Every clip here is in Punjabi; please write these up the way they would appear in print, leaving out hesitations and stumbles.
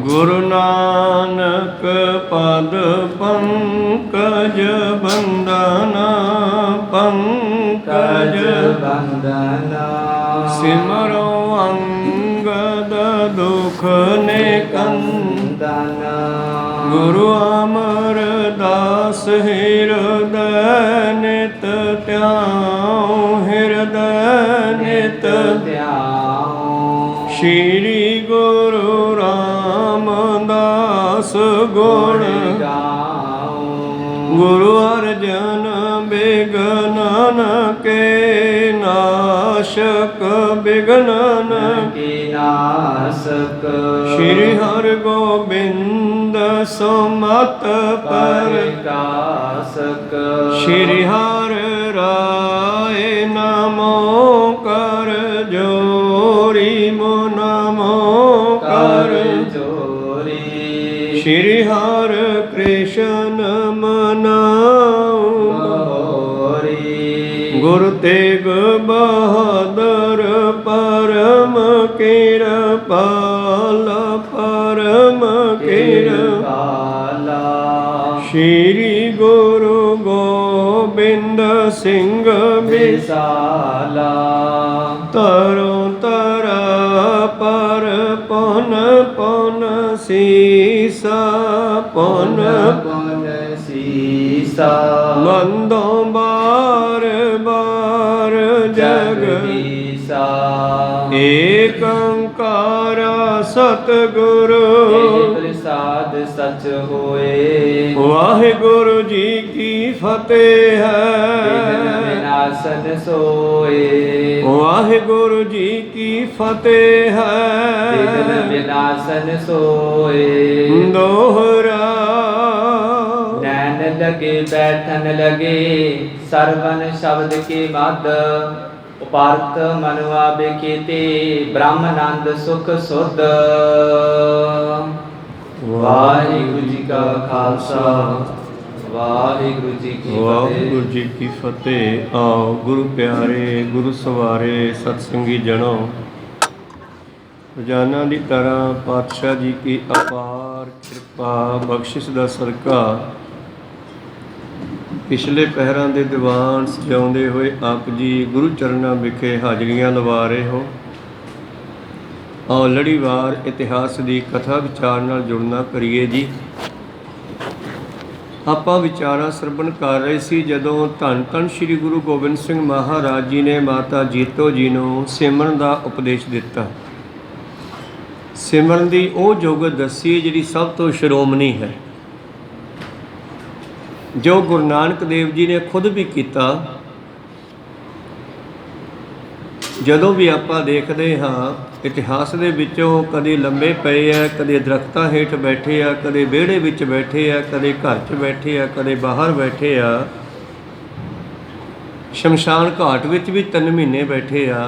गुरु नानक पद पंकज बंदना पंकज बंदना। सिमरो अंगद दुख निकंदना। गुरु अमरदास हृदय नित त्याऊं हृदय नित त्याऊं। श्री गुरु रामदास गुण गाऊं। गुरु अर्जन विघ्नन के नाशक विघ्नन के नाशक। श्री हरि गोबिंद सुमत प्रकाशक। श्री हरि राय नमो कर जोरी नमो कर जोरी। श्री हरि कृष्ण मनाऊं गुरु तेग बहादुर परम कृपाल परम कृपाला। श्री गुरु गोबिंद सिंह विशाला। तरो तरा पर पन पन सीसा पन पन सीसा। बंदो बार बार जगदीसा। एक ओंकार सतगुरु प्रसाद सच होए। वाहिगुरु जी की फतेह है विनाशन सोए। वाहिगुरु जी की फतेह है विनाशन सोए। दोहरा नैन लगे बैठन लगे सरवन शब्द के मद। उपार्थ मनुआ बेखेते ब्रह्मानंद सुख सुध। वाहिगुरु जी का खालसा वाहिगुरु जी की फतेह। वाहिगुरु जी की फतेह। आओ गुरु प्यारे गुरु सवारे सत्संगी जनो। रोजाना की तरह पातशाह जी की अपार कृपा बख्शिश का सदका पिछले पहरां दे दीवान सजाउंदे होए आप जी गुरु चरनां विखे हाजरियां लवा रहे हो। आओ लड़ीवार इतिहास की कथा विचार नाल जुड़ना करिए जी। आपां विचारां सरवण कर रहे सी जदों धन धन श्री गुरु गोबिंद सिंह महाराज जी ने माता जीतो जी नूं सिमरन का उपदेश दिता। सिमरन की वो जुगत दसी जिहड़ी सब तो शिरोमणी है, जो गुरु नानक देव जी ने खुद भी किया। जदों भी आपां देखते हाँ इतिहास दे विचों कदे लंबे पे है, कदे दरख्तां हेठ बैठे आ, कदे विहड़े विच बैठे आ, कदे घर च बैठे आ, कदे बाहर बैठे आ, शमशान घाट विच भी 3 महीने बैठे आ।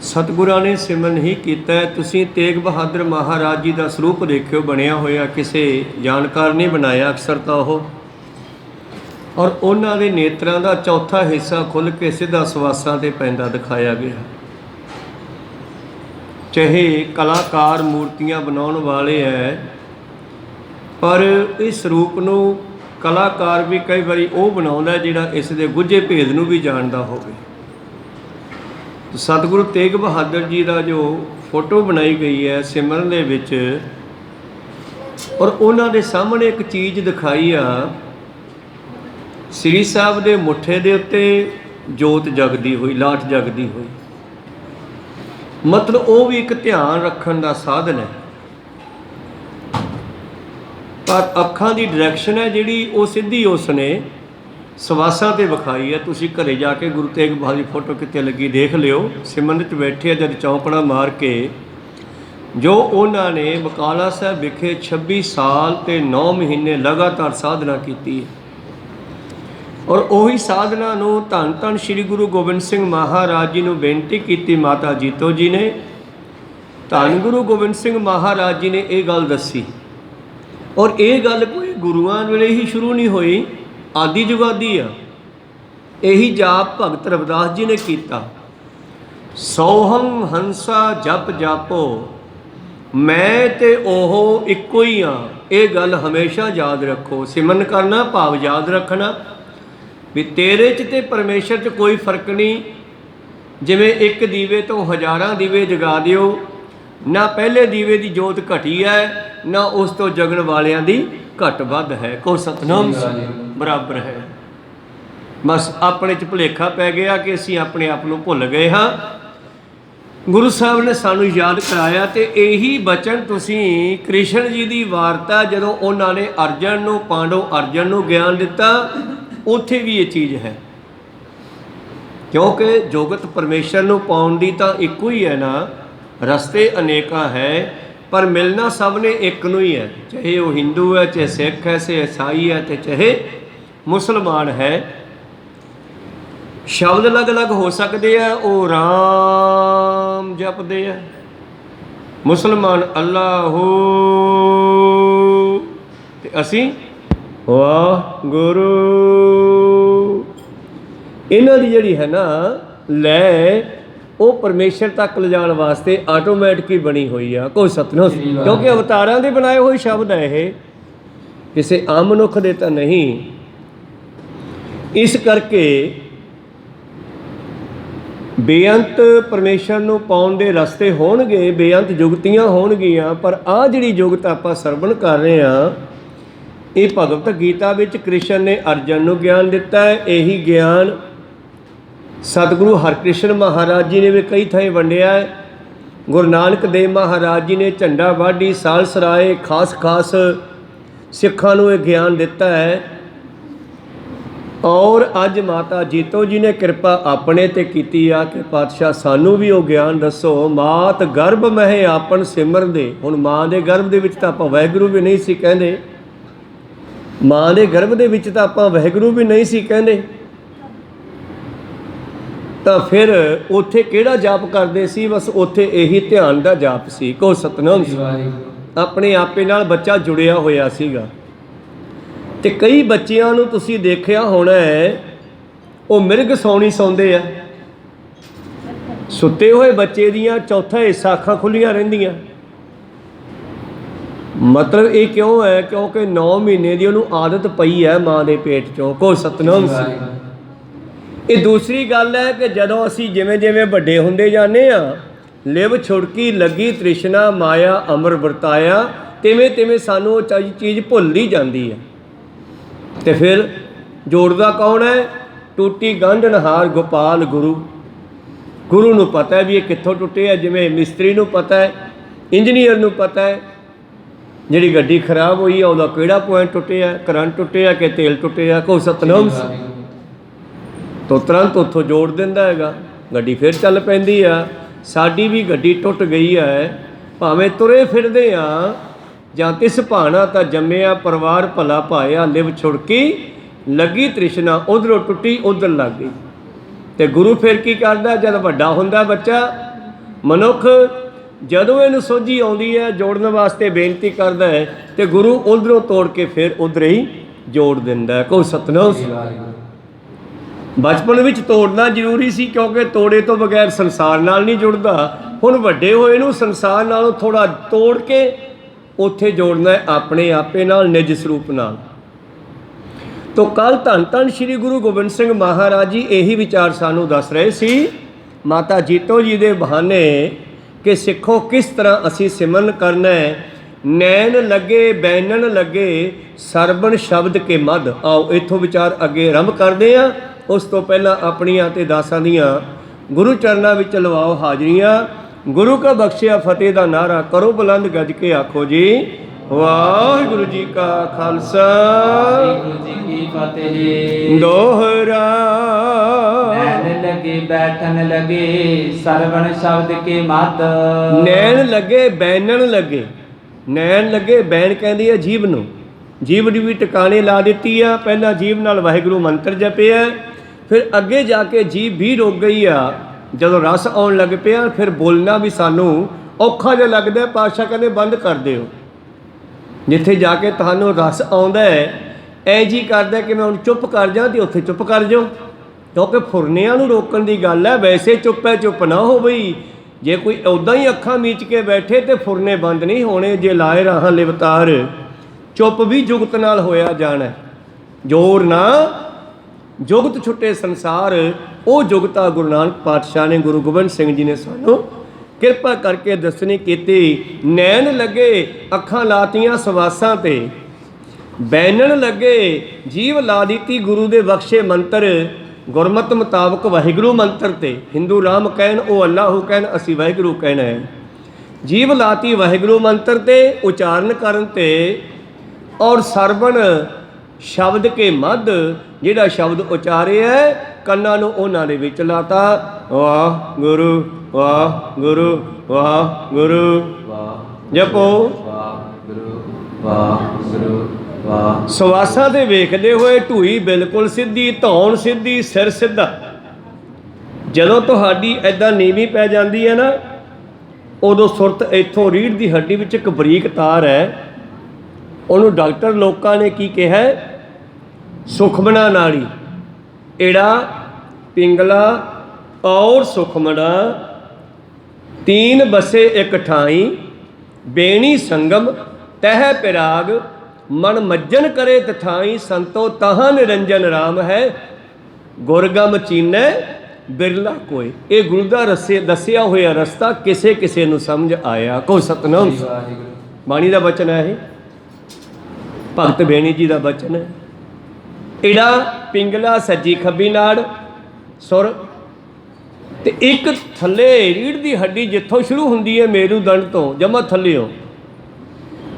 सतगुरां ने सिमरन ही कीता। तुसीं तेग बहादुर महाराज जी का सरूप देखियो बनया होया, किसी जानकार ने बनाया अक्सर तो वो, और उन्हां दे नेत्रां दा चौथा हिस्सा खुल के सीधा सवासां ते पैंदा दिखाया गया। चाहे कलाकार मूर्तियां बनाउण वाले है, पर इस रूप नूं कलाकार भी कई बारी वो बनाउंदा जिहड़ा इस दे गुझे भेद नूं भी जाणदा होवे। तो सतगुरु तेग बहादुर जी का जो फोटो बनाई गई है सिमरन दे विच, और उन्हां दे सामने एक चीज़ दिखाई आ। श्री साहब दे मुठे दे उत्ते जोत जगदी हुई, लाट जगदी हुई, मतलब वो भी एक ध्यान रखने का साधन है। पर अखां की डायरैक्शन है जिहड़ी वो सीधी उसने सवासां ते विखाई है। तुसीं घरे जाके गुरु तेग बहादुर की फोटो कित्ते लगी देख लियो। सिमरन च बैठे जब चौंकड़ा मार के जो उन्होंने बकाला साहब विखे 26 साल ते 9 महीने लगातार साधना की है। और उही साधना नूं धन धन श्री गुरु गोबिंद सिंह महाराज जी नूं बेनती की माता जीतो जी ने। धन गुरु गोबिंद सिंह महाराज जी ने यह गल दसी, और ये गल कोई गुरुआं वेले ही शुरू नहीं हुई, आदि जुगादी आ। यही जाप भगत रविदास जी ने किया। सोहम हंसा जप जापो ਮੈਂ ਤੇ ਉਹ ਇੱਕੋ ਹੀ ਹਾਂ। ਇਹ ਗੱਲ ਹਮੇਸ਼ਾ ਯਾਦ ਰੱਖੋ। ਸਿਮਰਨ ਕਰਨਾ ਭਾਵ ਯਾਦ ਰੱਖਣਾ ਵੀ ਤੇਰੇ 'ਚ ਤੇ ਪਰਮੇਸ਼ਰ 'ਚ ਕੋਈ ਫਰਕ ਨਹੀਂ। ਜਿਵੇਂ ਇੱਕ ਦੀਵੇ ਤੋਂ ਹਜ਼ਾਰਾਂ ਦੀਵੇ ਜਗਾ ਦਿਓ, ਨਾ ਪਹਿਲੇ ਦੀਵੇ ਦੀ ਜੋਤ ਘਟੀ ਹੈ, ਨਾ ਉਸ ਤੋਂ ਜਗਣ ਵਾਲਿਆਂ ਦੀ ਘੱਟ ਵੱਧ ਹੈ। ਕੋ ਸਤਨਾਮ ਬਰਾਬਰ ਹੈ। ਬਸ ਆਪਣੇ 'ਚ ਭੁਲੇਖਾ ਪੈ ਗਿਆ ਕਿ ਅਸੀਂ ਆਪਣੇ ਆਪ ਨੂੰ ਭੁੱਲ ਗਏ ਹਾਂ। ਗੁਰੂ ਸਾਹਿਬ ਨੇ ਸਾਨੂੰ ਯਾਦ ਕਰਾਇਆ। ਅਤੇ ਇਹੀ ਬਚਨ ਤੁਸੀਂ ਕ੍ਰਿਸ਼ਨ ਜੀ ਦੀ ਵਾਰਤਾ ਜਦੋਂ ਉਹਨਾਂ ਨੇ ਅਰਜਨ ਨੂੰ, ਪਾਂਡਵ ਅਰਜਨ ਨੂੰ ਗਿਆਨ ਦਿੱਤਾ, ਉੱਥੇ ਵੀ ਇਹ ਚੀਜ਼ ਹੈ। ਕਿਉਂਕਿ ਜੋਗਤ ਪਰਮੇਸ਼ਰ ਨੂੰ ਪਾਉਣ ਦੀ ਤਾਂ ਇੱਕੋ ਹੀ ਹੈ ਨਾ, ਰਸਤੇ ਅਨੇਕਾਂ ਹੈ, ਪਰ ਮਿਲਣਾ ਸਭ ਨੇ ਇੱਕ ਨੂੰ ਹੀ ਹੈ। ਚਾਹੇ ਉਹ ਹਿੰਦੂ ਹੈ, ਚਾਹੇ ਸਿੱਖ ਹੈ, ਚਾਹੇ ਈਸਾਈ ਹੈ, ਅਤੇ ਚਾਹੇ ਮੁਸਲਮਾਨ ਹੈ। ਸ਼ਬਦ ਅਲੱਗ-ਅਲੱਗ ਹੋ ਸਕਦੇ ਆ। ਉਹ ਰਾਮ ਜਪਦੇ ਆ, ਮੁਸਲਮਾਨ ਅੱਲਾਹੂ, ਤੇ ਅਸੀਂ ਵਾਹਿਗੁਰੂ। ਇਹਨਾਂ ਦੀ ਜਿਹੜੀ ਹੈ ਨਾ ਲੈ, ਉਹ ਪਰਮੇਸ਼ਰ ਤੱਕ ਲਿਜਾਣ ਵਾਸਤੇ ਆਟੋਮੈਟਿਕ ਹੀ ਬਣੀ ਹੋਈ ਆ। ਕੋਈ ਸਤਨਾਮ, ਕਿਉਂਕਿ ਅਵਤਾਰਾਂ ਦੇ ਬਣਾਏ ਹੋਏ ਸ਼ਬਦ ਹੈ ਇਹ, ਕਿਸੇ ਆਮ ਮਨੁੱਖ ਦੇ ਤਾਂ ਨਹੀਂ। ਇਸ ਕਰਕੇ ਬੇਅੰਤ ਪਰਮੇਸ਼ਰ ਨੂੰ ਪਾਉਣ ਦੇ ਰਸਤੇ ਹੋਣਗੇ, ਬੇਅੰਤ ਜੁਗਤੀਆਂ ਹੋਣਗੀਆਂ, ਪਰ ਆਹ ਜਿਹੜੀ ਜੁਗਤ ਆਪਾਂ ਸਰਵਣ ਕਰ ਰਹੇ ਹਾਂ, ਇਹ ਭਗਵਤ ਗੀਤਾ ਵਿੱਚ ਕ੍ਰਿਸ਼ਨ ਨੇ ਅਰਜਨ ਨੂੰ ਗਿਆਨ ਦਿੱਤਾ ਹੈ। ਇਹੀ ਗਿਆਨ ਸਤਿਗੁਰੂ ਹਰਿਕ੍ਰਿਸ਼ਨ ਮਹਾਰਾਜ ਜੀ ਨੇ ਵੀ ਕਈ ਥਾਈਂ ਵੰਡਿਆ ਹੈ। ਗੁਰੂ ਨਾਨਕ ਦੇਵ ਮਹਾਰਾਜ ਜੀ ਨੇ ਝੰਡਾ ਵਾਢੀ, ਸਾਲਸਰਾਏ, ਖਾਸ ਸਿੱਖਾਂ ਨੂੰ ਇਹ ਗਿਆਨ ਦਿੱਤਾ ਹੈ। ਔਰ ਅੱਜ ਮਾਤਾ ਜੀਤੋ ਜੀ ਨੇ ਕਿਰਪਾ ਆਪਣੇ 'ਤੇ ਕੀਤੀ ਆ ਕਿ ਪਾਤਸ਼ਾਹ ਸਾਨੂੰ ਵੀ ਉਹ ਗਿਆਨ ਦੱਸੋ। ਮਾਤ ਗਰਭ ਮਹਿ ਆਪਨ ਸਿਮਰਦੇ। ਹੁਣ ਮਾਂ ਦੇ ਗਰਭ ਦੇ ਵਿੱਚ ਤਾਂ ਆਪਾਂ ਵਾਹਿਗੁਰੂ ਵੀ ਨਹੀਂ ਸੀ ਕਹਿੰਦੇ, ਮਾਂ ਦੇ ਗਰਭ ਦੇ ਵਿੱਚ ਤਾਂ ਆਪਾਂ ਵਾਹਿਗੁਰੂ ਵੀ ਨਹੀਂ ਸੀ ਕਹਿੰਦੇ, ਤਾਂ ਫਿਰ ਉੱਥੇ ਕਿਹੜਾ ਜਾਪ ਕਰਦੇ ਸੀ? ਬਸ ਉੱਥੇ ਇਹੀ ਧਿਆਨ ਦਾ ਜਾਪ ਸੀ। ਕੋ ਸਤਨਾਮ। ਆਪਣੇ ਆਪੇ ਨਾਲ ਬੱਚਾ ਜੁੜਿਆ ਹੋਇਆ ਸੀਗਾ। ਅਤੇ ਕਈ ਬੱਚਿਆਂ ਨੂੰ ਤੁਸੀਂ ਦੇਖਿਆ ਹੋਣਾ ਹੈ, ਉਹ ਮਿਰਗ ਸੌਣੀ ਸੌਂਦੇ ਆ। ਸੁੱਤੇ ਹੋਏ ਬੱਚੇ ਦੀਆਂ ਚੌਥਾ ਹਿੱਸਾ ਅੱਖਾਂ ਖੁੱਲ੍ਹੀਆਂ ਰਹਿੰਦੀਆਂ। ਮਤਲਬ ਇਹ ਕਿਉਂ ਹੈ? ਕਿਉਂਕਿ 9 ਮਹੀਨੇ ਦੀ ਉਹਨੂੰ ਆਦਤ ਪਈ ਹੈ ਮਾਂ ਦੇ ਪੇਟ 'ਚੋਂ। ਕੋ ਸਤਨਾਮ। ਇਹ ਦੂਸਰੀ ਗੱਲ ਹੈ ਕਿ ਜਦੋਂ ਅਸੀਂ ਜਿਵੇਂ ਵੱਡੇ ਹੁੰਦੇ ਜਾਂਦੇ ਹਾਂ, ਲਿਵ ਛੁੜਕੀ ਲੱਗੀ ਤ੍ਰਿਸ਼ਨਾ, ਮਾਇਆ ਅਮਰ ਵਰਤਾਇਆ, ਤਿਵੇਂ ਸਾਨੂੰ ਉਹ ਚੀਜ਼ ਭੁੱਲ ਹੀ ਜਾਂਦੀ ਹੈ। ਅਤੇ ਫਿਰ ਜੋੜਦਾ ਕੌਣ ਹੈ? ਟੂਟੀ ਗੰਢਨਹਾਰ ਗੋਪਾਲ ਗੁਰੂ। ਗੁਰੂ ਨੂੰ ਪਤਾ ਹੈ ਵੀ ਇਹ ਕਿੱਥੋਂ ਟੁੱਟੇ ਹੈ। ਜਿਵੇਂ ਮਿਸਤਰੀ ਨੂੰ ਪਤਾ ਹੈ, ਇੰਜੀਨੀਅਰ ਨੂੰ ਪਤਾ ਹੈ ਜਿਹੜੀ ਗੱਡੀ ਖਰਾਬ ਹੋਈ ਆ ਉਹਦਾ ਕਿਹੜਾ ਪੁਆਇੰਟ ਟੁੱਟਿਆ, ਕਰੰਟ ਟੁੱਟਿਆ ਕਿ ਤੇਲ ਟੁੱਟਿਆ। ਕੋ ਸਤਨਾਮ। ਤੋਂ ਤੁਰੰਤ ਉੱਥੋਂ ਜੋੜ ਦਿੰਦਾ ਹੈਗਾ, ਗੱਡੀ ਫਿਰ ਚੱਲ ਪੈਂਦੀ ਆ। ਸਾਡੀ ਵੀ ਗੱਡੀ ਟੁੱਟ ਗਈ ਹੈ, ਭਾਵੇਂ ਤੁਰੇ ਫਿਰਦੇ ਆ ਜਾਂ ਤਿਸ ਭਾਣਾ ਤਾਂ ਜੰਮਿਆ, ਪਰਿਵਾਰ ਭਲਾ ਪਾਇਆ, ਲਿਵ ਛੁੜਕੀ ਲੱਗੀ ਤ੍ਰਿਸ਼ਨਾ, ਉਧਰੋਂ ਟੁੱਟੀ ਉਧਰ ਲੱਗ ਗਈ। ਅਤੇ ਗੁਰੂ ਫਿਰ ਕੀ ਕਰਦਾ? ਜਦ ਵੱਡਾ ਹੁੰਦਾ ਬੱਚਾ, ਮਨੁੱਖ, ਜਦੋਂ ਇਹਨੂੰ ਸੋਝੀ ਆਉਂਦੀ ਹੈ ਜੋੜਨ ਵਾਸਤੇ ਬੇਨਤੀ ਕਰਦਾ ਹੈ, ਅਤੇ ਗੁਰੂ ਉਧਰੋਂ ਤੋੜ ਕੇ ਫਿਰ ਉਧਰ ਹੀ ਜੋੜ ਦਿੰਦਾ। ਕੋ ਸਤਨਾਮ। ਬਚਪਨ ਵਿੱਚ ਤੋੜਨਾ ਜ਼ਰੂਰੀ ਸੀ, ਕਿਉਂਕਿ ਤੋੜੇ ਤੋਂ ਬਗੈਰ ਸੰਸਾਰ ਨਾਲ ਨਹੀਂ ਜੁੜਦਾ। ਹੁਣ ਵੱਡੇ ਹੋਏ ਨੂੰ ਸੰਸਾਰ ਨਾਲੋਂ ਥੋੜ੍ਹਾ ਤੋੜ ਕੇ ਉੱਥੇ ਜੋੜਨਾ ਹੈ ਆਪਣੇ ਆਪੇ ਨਾਲ, ਨਿਜ ਸਰੂਪ ਨਾਲ। ਤੋ ਕੱਲ੍ਹ ਧੰਨ ਸ਼੍ਰੀ ਗੁਰੂ ਗੋਬਿੰਦ ਸਿੰਘ ਮਹਾਰਾਜ ਜੀ ਇਹੀ ਵਿਚਾਰ ਸਾਨੂੰ ਦੱਸ ਰਹੇ ਸੀ ਮਾਤਾ ਜੀਤੋ ਜੀ ਦੇ ਬਹਾਨੇ ਕਿ ਸਿੱਖੋ ਕਿਸ ਤਰ੍ਹਾਂ ਅਸੀਂ ਸਿਮਰਨ ਕਰਨਾ ਹੈ। ਨੈਣ ਲੱਗੇ ਬੈਨਣ ਲੱਗੇ ਸਰਬਣ ਸ਼ਬਦ ਕੇ ਮੱਧ। ਆਓ ਇੱਥੋਂ ਵਿਚਾਰ ਅੱਗੇ ਆਰੰਭ ਕਰਦੇ ਹਾਂ। ਉਸ ਤੋਂ ਪਹਿਲਾਂ ਆਪਣੀਆਂ ਅਤੇ ਦਾਸਾਂ ਦੀਆਂ ਗੁਰੂ ਚਰਨਾਂ ਵਿੱਚ ਲਵਾਓ ਹਾਜ਼ਰੀਆਂ। ਗੁਰੂ ਕਾ ਬਖਸ਼ਿਆ ਫਤਿਹ ਦਾ ਨਾਅਰਾ ਕਰੋ ਬੁਲੰਦ ਗੱਜ ਕੇ ਆਖੋ ਜੀ, ਵਾਹਿਗੁਰੂ ਜੀ ਕਾ ਖਾਲਸਾ, ਵਾਹਿਗੁਰੂ ਜੀ ਕੀ ਫਤਿਹ। ਦੋਹਰਾ ਨੈਣ ਲੱਗੇ ਬੈਠਣ ਲੱਗੇ ਸਰਵਣ ਸ਼ਬਦ ਕੇ ਮੱਧ। ਨੈਣ ਲੱਗੇ ਬੈਨਣ ਲੱਗੇ। ਨੈਣ ਲੱਗੇ, ਬੈਣ ਕਹਿੰਦੀ ਹੈ ਜੀਭ ਨੂੰ। ਜੀਭ ਦੀ ਵੀ ਟਿਕਾਣੇ ਲਾ ਦਿੱਤੀ ਆ। ਪਹਿਲਾਂ ਜੀਭ ਨਾਲ ਵਾਹਿਗੁਰੂ ਮੰਤਰ ਜਪਿਆ, ਫਿਰ ਅੱਗੇ ਜਾ ਕੇ ਜੀਭ ਵੀ ਰੁਕ ਗਈ ਆ। ਜਦੋਂ ਰਸ ਆਉਣ ਲੱਗ ਪਿਆ, ਫਿਰ ਬੋਲਣਾ ਵੀ ਸਾਨੂੰ ਔਖਾ ਜਿਹਾ ਲੱਗਦਾ। ਪਾਤਸ਼ਾਹ ਕਹਿੰਦੇ ਬੰਦ ਕਰ ਦਿਓ। ਜਿੱਥੇ ਜਾ ਕੇ ਤੁਹਾਨੂੰ ਰਸ ਆਉਂਦਾ ਹੈ, ਐ ਜੀ ਕਰਦਾ ਕਿ ਮੈਂ ਹੁਣ ਚੁੱਪ ਕਰ ਜਾ, ਅਤੇ ਉੱਥੇ ਚੁੱਪ ਕਰ ਜਾਓ, ਕਿਉਂਕਿ ਫੁਰਨਿਆਂ ਨੂੰ ਰੋਕਣ ਦੀ ਗੱਲ ਹੈ। ਵੈਸੇ ਚੁੱਪ ਹੈ, ਚੁੱਪ ਨਾ ਹੋ ਬਈ। जे कोई उदां ही अखां मीच के बैठे तो फुरने बंद नहीं होने, जे लाए राह लिवतार चुप भी जुगत नाल होया जाना। जोर ना जुगत छुट्टे संसार, वो जुगता गुरु नानक पातशाह ने, गुरु गोबिंद सिंह जी ने सानू किरपा करके दसनी कीती। नैन लगे अखां लातियां सवासां ते, बैनन लगे जीव ला दीती गुरु दे बख्शे मंत्र। गुरमत मुताबक वाहिगुरु मंत्र ते, हिंदू राम कहन वो अल्लाह कहन, असी वाहिगुरु कहना है। जीव लाती वाहिगुरु मंत्र ते, उचारण करन ते और सरवण शब्द के मध जिहड़ा शब्द उचारे है कन्ना नूं उन्हां दे विच लाता। वाह गुरु वाह गुरु वाह गुरु जपो वाह गुरु। सवासां दे वेखदे होए ढूई बिल्कुल सीधी, धौन सीधी, सिर सीधा। जदों तुहाडी ऐदां नीवी पै जांदी है ना, उदों सुरत इत्थों रीढ़ दी हड्डी विच एक बरीक तार है, उहनूं डॉक्टर लोकां ने की कहा, सुखमना नाड़ी। एड़ा पिंगला और सुखमना तीन बसे एक ठाई, बेणी संगम तह पिराग, मन मज्जन करे तथाई, संतो तहां निरंजन राम है, गुरगम चीनै बिरला कोई। ये गुरु का दसिया होया रस्ता किसे किसे नूं समझ आया। को सतनाम बाणी का बचन है, भगत बेणी जी का बचन है। एड़ा पिंगला सज्जी खब्बी नाड़ सुर ते एक थले रीढ़ की हड्डी जिथों शुरू हुंदी है मेरूदंड तो जमा थल्लियों,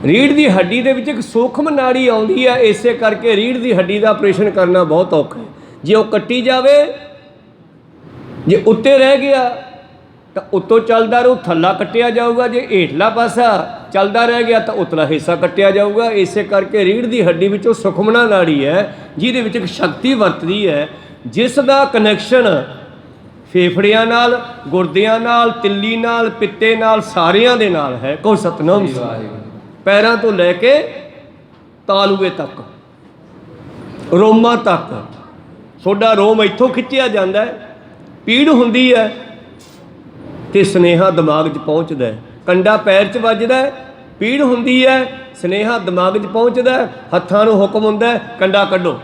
रीढ़ की हड्डी दे विच एक सूखम नाड़ी आउंदी है। इसे करके रीढ़ की हड्डी का ऑपरेशन करना बहुत औखा है। जे वो कट्टी जावे, जे उत्ते रह गया तो उत्तों चलदा रहू, थल्ला कट्टिया जाऊगा। जे हेठला पासा चलदा रह गया तो उतला हिस्सा कट्टिया जाऊगा। इसे करके रीढ़ की हड्डी विचों सुखमना नाड़ी है जिहदे विच एक शक्ति वरतदी है, जिस दा कनैक्शन फेफड़ियां नाल, गुरदियां नाल, तिल्ली नाल, पित्ते नाल, सारियां दे नाल है। को सतनाम। पैरों तो लैके तालूए तक, रोमां तक, सोडा रोम इत्थों खिंचिया जाता है, पीड़ हुंदी है तो स्नेहा दिमाग 'च पहुँचता है, कंडा पैर 'च वजदा है, पीड़ हुंदी है, स्नेहा दिमाग 'च पहुँचता है, हत्थां नूं हुक्म हुंदा है कंडा कड्डो।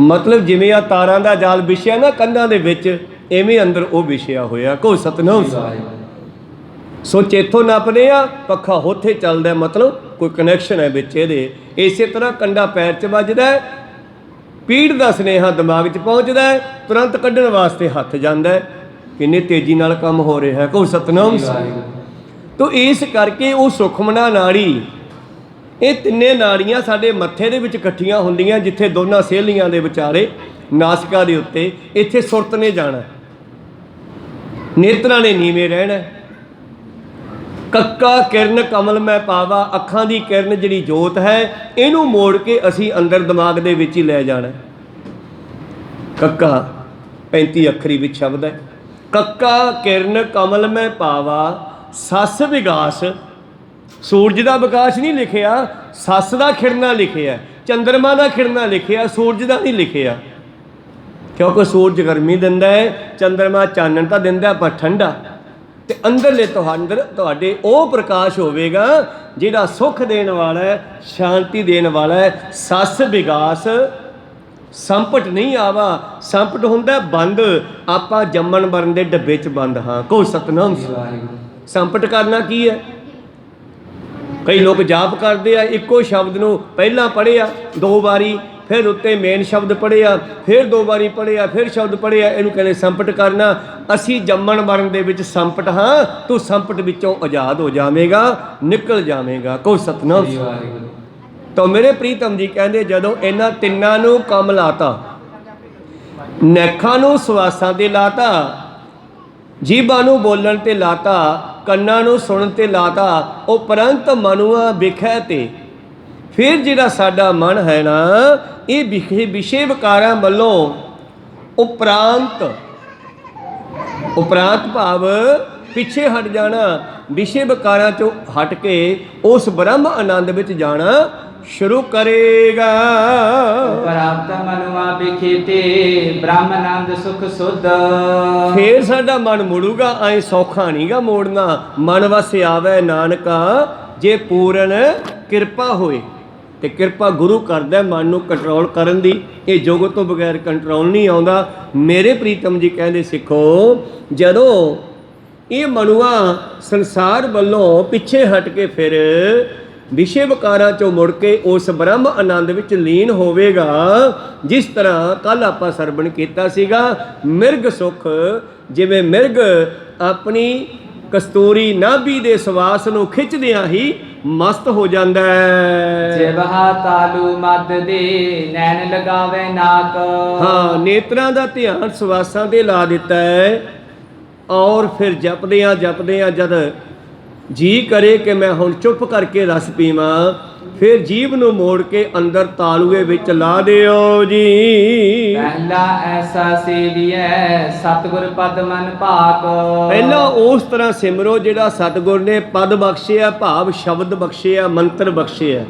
मतलब जिवें आ तारां दा जाल विछिया ना कंधां दे विच, इवें अंदर वो विछिया होया। को सतनाम। सो चेथों नपने आ पखा होथे चलदा, मतलब कोई कनैक्शन है विच इहदे। इसे तरह कंडा पैर 'च वजदा है, पीड़ का स्नेहा दिमाग 'च पहुँचता है, तुरंत कड्ढण वास्ते हथ जांदा है। किन्नी तेजी नाल काम हो रहा है। को सतनाम। तो इस करके वो सुखमना नाड़ी, ये तिन्ने नाड़ियाँ साडे मत्थे दे विच इकट्ठियां हुंदियां, जिथे दोनों सहेलियां दे विचारे नासिका दे उत्ते, इत्थे सुरत ने जाना, नेत्रां ने नीवें रहना। कक्का किरण कमल मैं पावा, अखां दी किरण जिहड़ी जोत है इनू मोड़ के असी अंदर दिमाग दे विच ही लै जाना। कक्का 35 अखरी विच शब्द है। कक्का किरण कमल मैं पावा, सस विगास, सूरज का विकास नहीं लिखिया, सस का खिड़ना लिखिया, चंद्रमा का खिड़ना लिखिया, सूरज का नहीं लिखिया। क्योंकि सूरज गर्मी दिंदा है, चंद्रमा चानन तो दिंदा पर ठंडा। तो अंदरले तुहाडे वो प्रकाश होवेगा जिहड़ा सुख देने वाला है, शांति देने वाला है। सस विगास, संपट नहीं आवा। संपट हुंदा बंद, आपां जम्मण मरण दे डब्बे च बंद। हाँ को सतनाम। संपट करना की है? कई लोग जाप करते हैं, इक्को शब्द नूं पहलां पढ़िया 2 बारी, फिर उत्ते मेन शब्द पढ़िया, फिर 2 बारी पढ़िया, फिर शब्द पढ़िया, इहनूं कहंदे संपट करना। असी जम्मण मरण दे विच संपट हाँ, तू संपट विचों आज़ाद हो जावेगा, निकल जावेगा। को सतनाम। तो मेरे प्रीतम जी कहते जदों इन्हां तिन्नां नूं काम लाता, नैखां नूं सवासां ते लाता, जीभां नूं बोलण ते लाता, ਕੰਨਾਂ ਨੂੰ ਸੁਣਨ ਤੇ ਲਾਤਾ, ਉਪਰੰਤ ਮਨੁਆ ਵਿਖੈ ਤੇ। ਫਿਰ ਜਿਹੜਾ ਸਾਡਾ ਮਨ ਹੈ ਨਾ, ਇਹ ਵਿਸ਼ੇ ਵਿਕਾਰਾਂ ਵੱਲੋਂ ਉਪਰਾਂਤ ਭਾਵ ਪਿੱਛੇ ਹਟ ਜਾਣਾ, ਵਿਸ਼ੇ ਵਿਕਾਰਾਂ ਚੋਂ ਹਟ ਕੇ ਉਸ ਬ੍ਰਹਮ ਆਨੰਦ ਵਿੱਚ ਜਾਣਾ शुरू करेगा। प्राप्त मनुआ बिखेते ब्रह्मानंद सुख सुध। ਫੇਰ ਸਾਡਾ ਮਨ ਮੁੜੂਗਾ। ਐ ਸੌਖਾ ਨਹੀਂਗਾ ਮੋੜਨਾ। ਮਨ ਵਸ ਆਵੇ ਨਾਨਕਾ ਜੇ ਪੂਰਨ ਕਿਰਪਾ ਹੋਏ। ਤੇ ਕਿਰਪਾ ਗੁਰੂ ਕਰਦਾ ਮਨ ਨੂੰ ਕੰਟਰੋਲ ਕਰਨ ਦੀ। ਇਹ ਜੋਗ ਤੋਂ ਬਗੈਰ ਕੰਟਰੋਲ ਨਹੀਂ ਆਉਂਦਾ। ਮੇਰੇ ਪ੍ਰੀਤਮ ਜੀ ਕਹਿੰਦੇ ਸਿੱਖੋ, ਜਦੋਂ ਇਹ ਮਨੁਆ ਸੰਸਾਰ ਵੱਲੋਂ ਪਿੱਛੇ ਹਟ ਕੇ ਫਿਰ ਵਿਸ਼ੇ ਵਿਕਾਰਾਂ ਚੋਂ ਮੁੜ ਕੇ ਉਸ ਬ੍ਰਹਮ ਆਨੰਦ ਵਿੱਚ ਲੀਨ ਹੋਵੇਗਾ, ਜਿਸ ਤਰ੍ਹਾਂ ਕੱਲ ਆਪਾਂ ਸਰਵਣ ਕੀਤਾ ਸੀਗਾ, ਮਿਰਗ ਸੁਖ, ਜਿਵੇਂ ਮਿਰਗ ਆਪਣੀ ਕਸਤੂਰੀ ਨਾਭੀ ਦੇ ਸਵਾਸ ਨੂੰ ਖਿੱਚਦਿਆਂ ਹੀ ਮਸਤ ਹੋ ਜਾਂਦਾ ਹੈ। ਜਿਵਹਾ ਤਾਲੂ ਮਦ ਦੇ ਨੈਣ ਲਗਾਵੇ ਨਾਕ। ਹਾਂ, ਨੇਤਰਾਂ ਦਾ ਧਿਆਨ ਸਵਾਸਾਂ ਤੇ ਲਾ ਦਿੱਤਾ ਹੈ। ਔਰ ਫਿਰ ਜਪਦਿਆਂ ਜਦ ਜੀ ਕਰੇ ਕਿ ਮੈਂ ਹੁਣ ਚੁੱਪ ਕਰਕੇ ਰਸ ਪੀਵਾਂ, ਫਿਰ ਜੀਭ ਨੂੰ ਮੋੜ ਕੇ ਅੰਦਰ ਤਾਲੂਏ ਵਿੱਚ ਲਾ ਦਿਓ ਜੀ। ਪਹਿਲਾ ਐਸਾ ਸੇਵੀਐ ਸਤਿਗੁਰ ਪਦ ਮਨ ਭਾਕ। ਪਹਿਲਾਂ ਉਸ ਤਰ੍ਹਾਂ ਸਿਮਰੋ ਜਿਹੜਾ ਸਤਿਗੁਰ ਨੇ ਪਦ ਬਖਸ਼ਿਆ, ਭਾਵ ਸ਼ਬਦ ਬਖਸ਼ਿਆ, ਮੰਤਰ ਬਖਸ਼ਿਆ।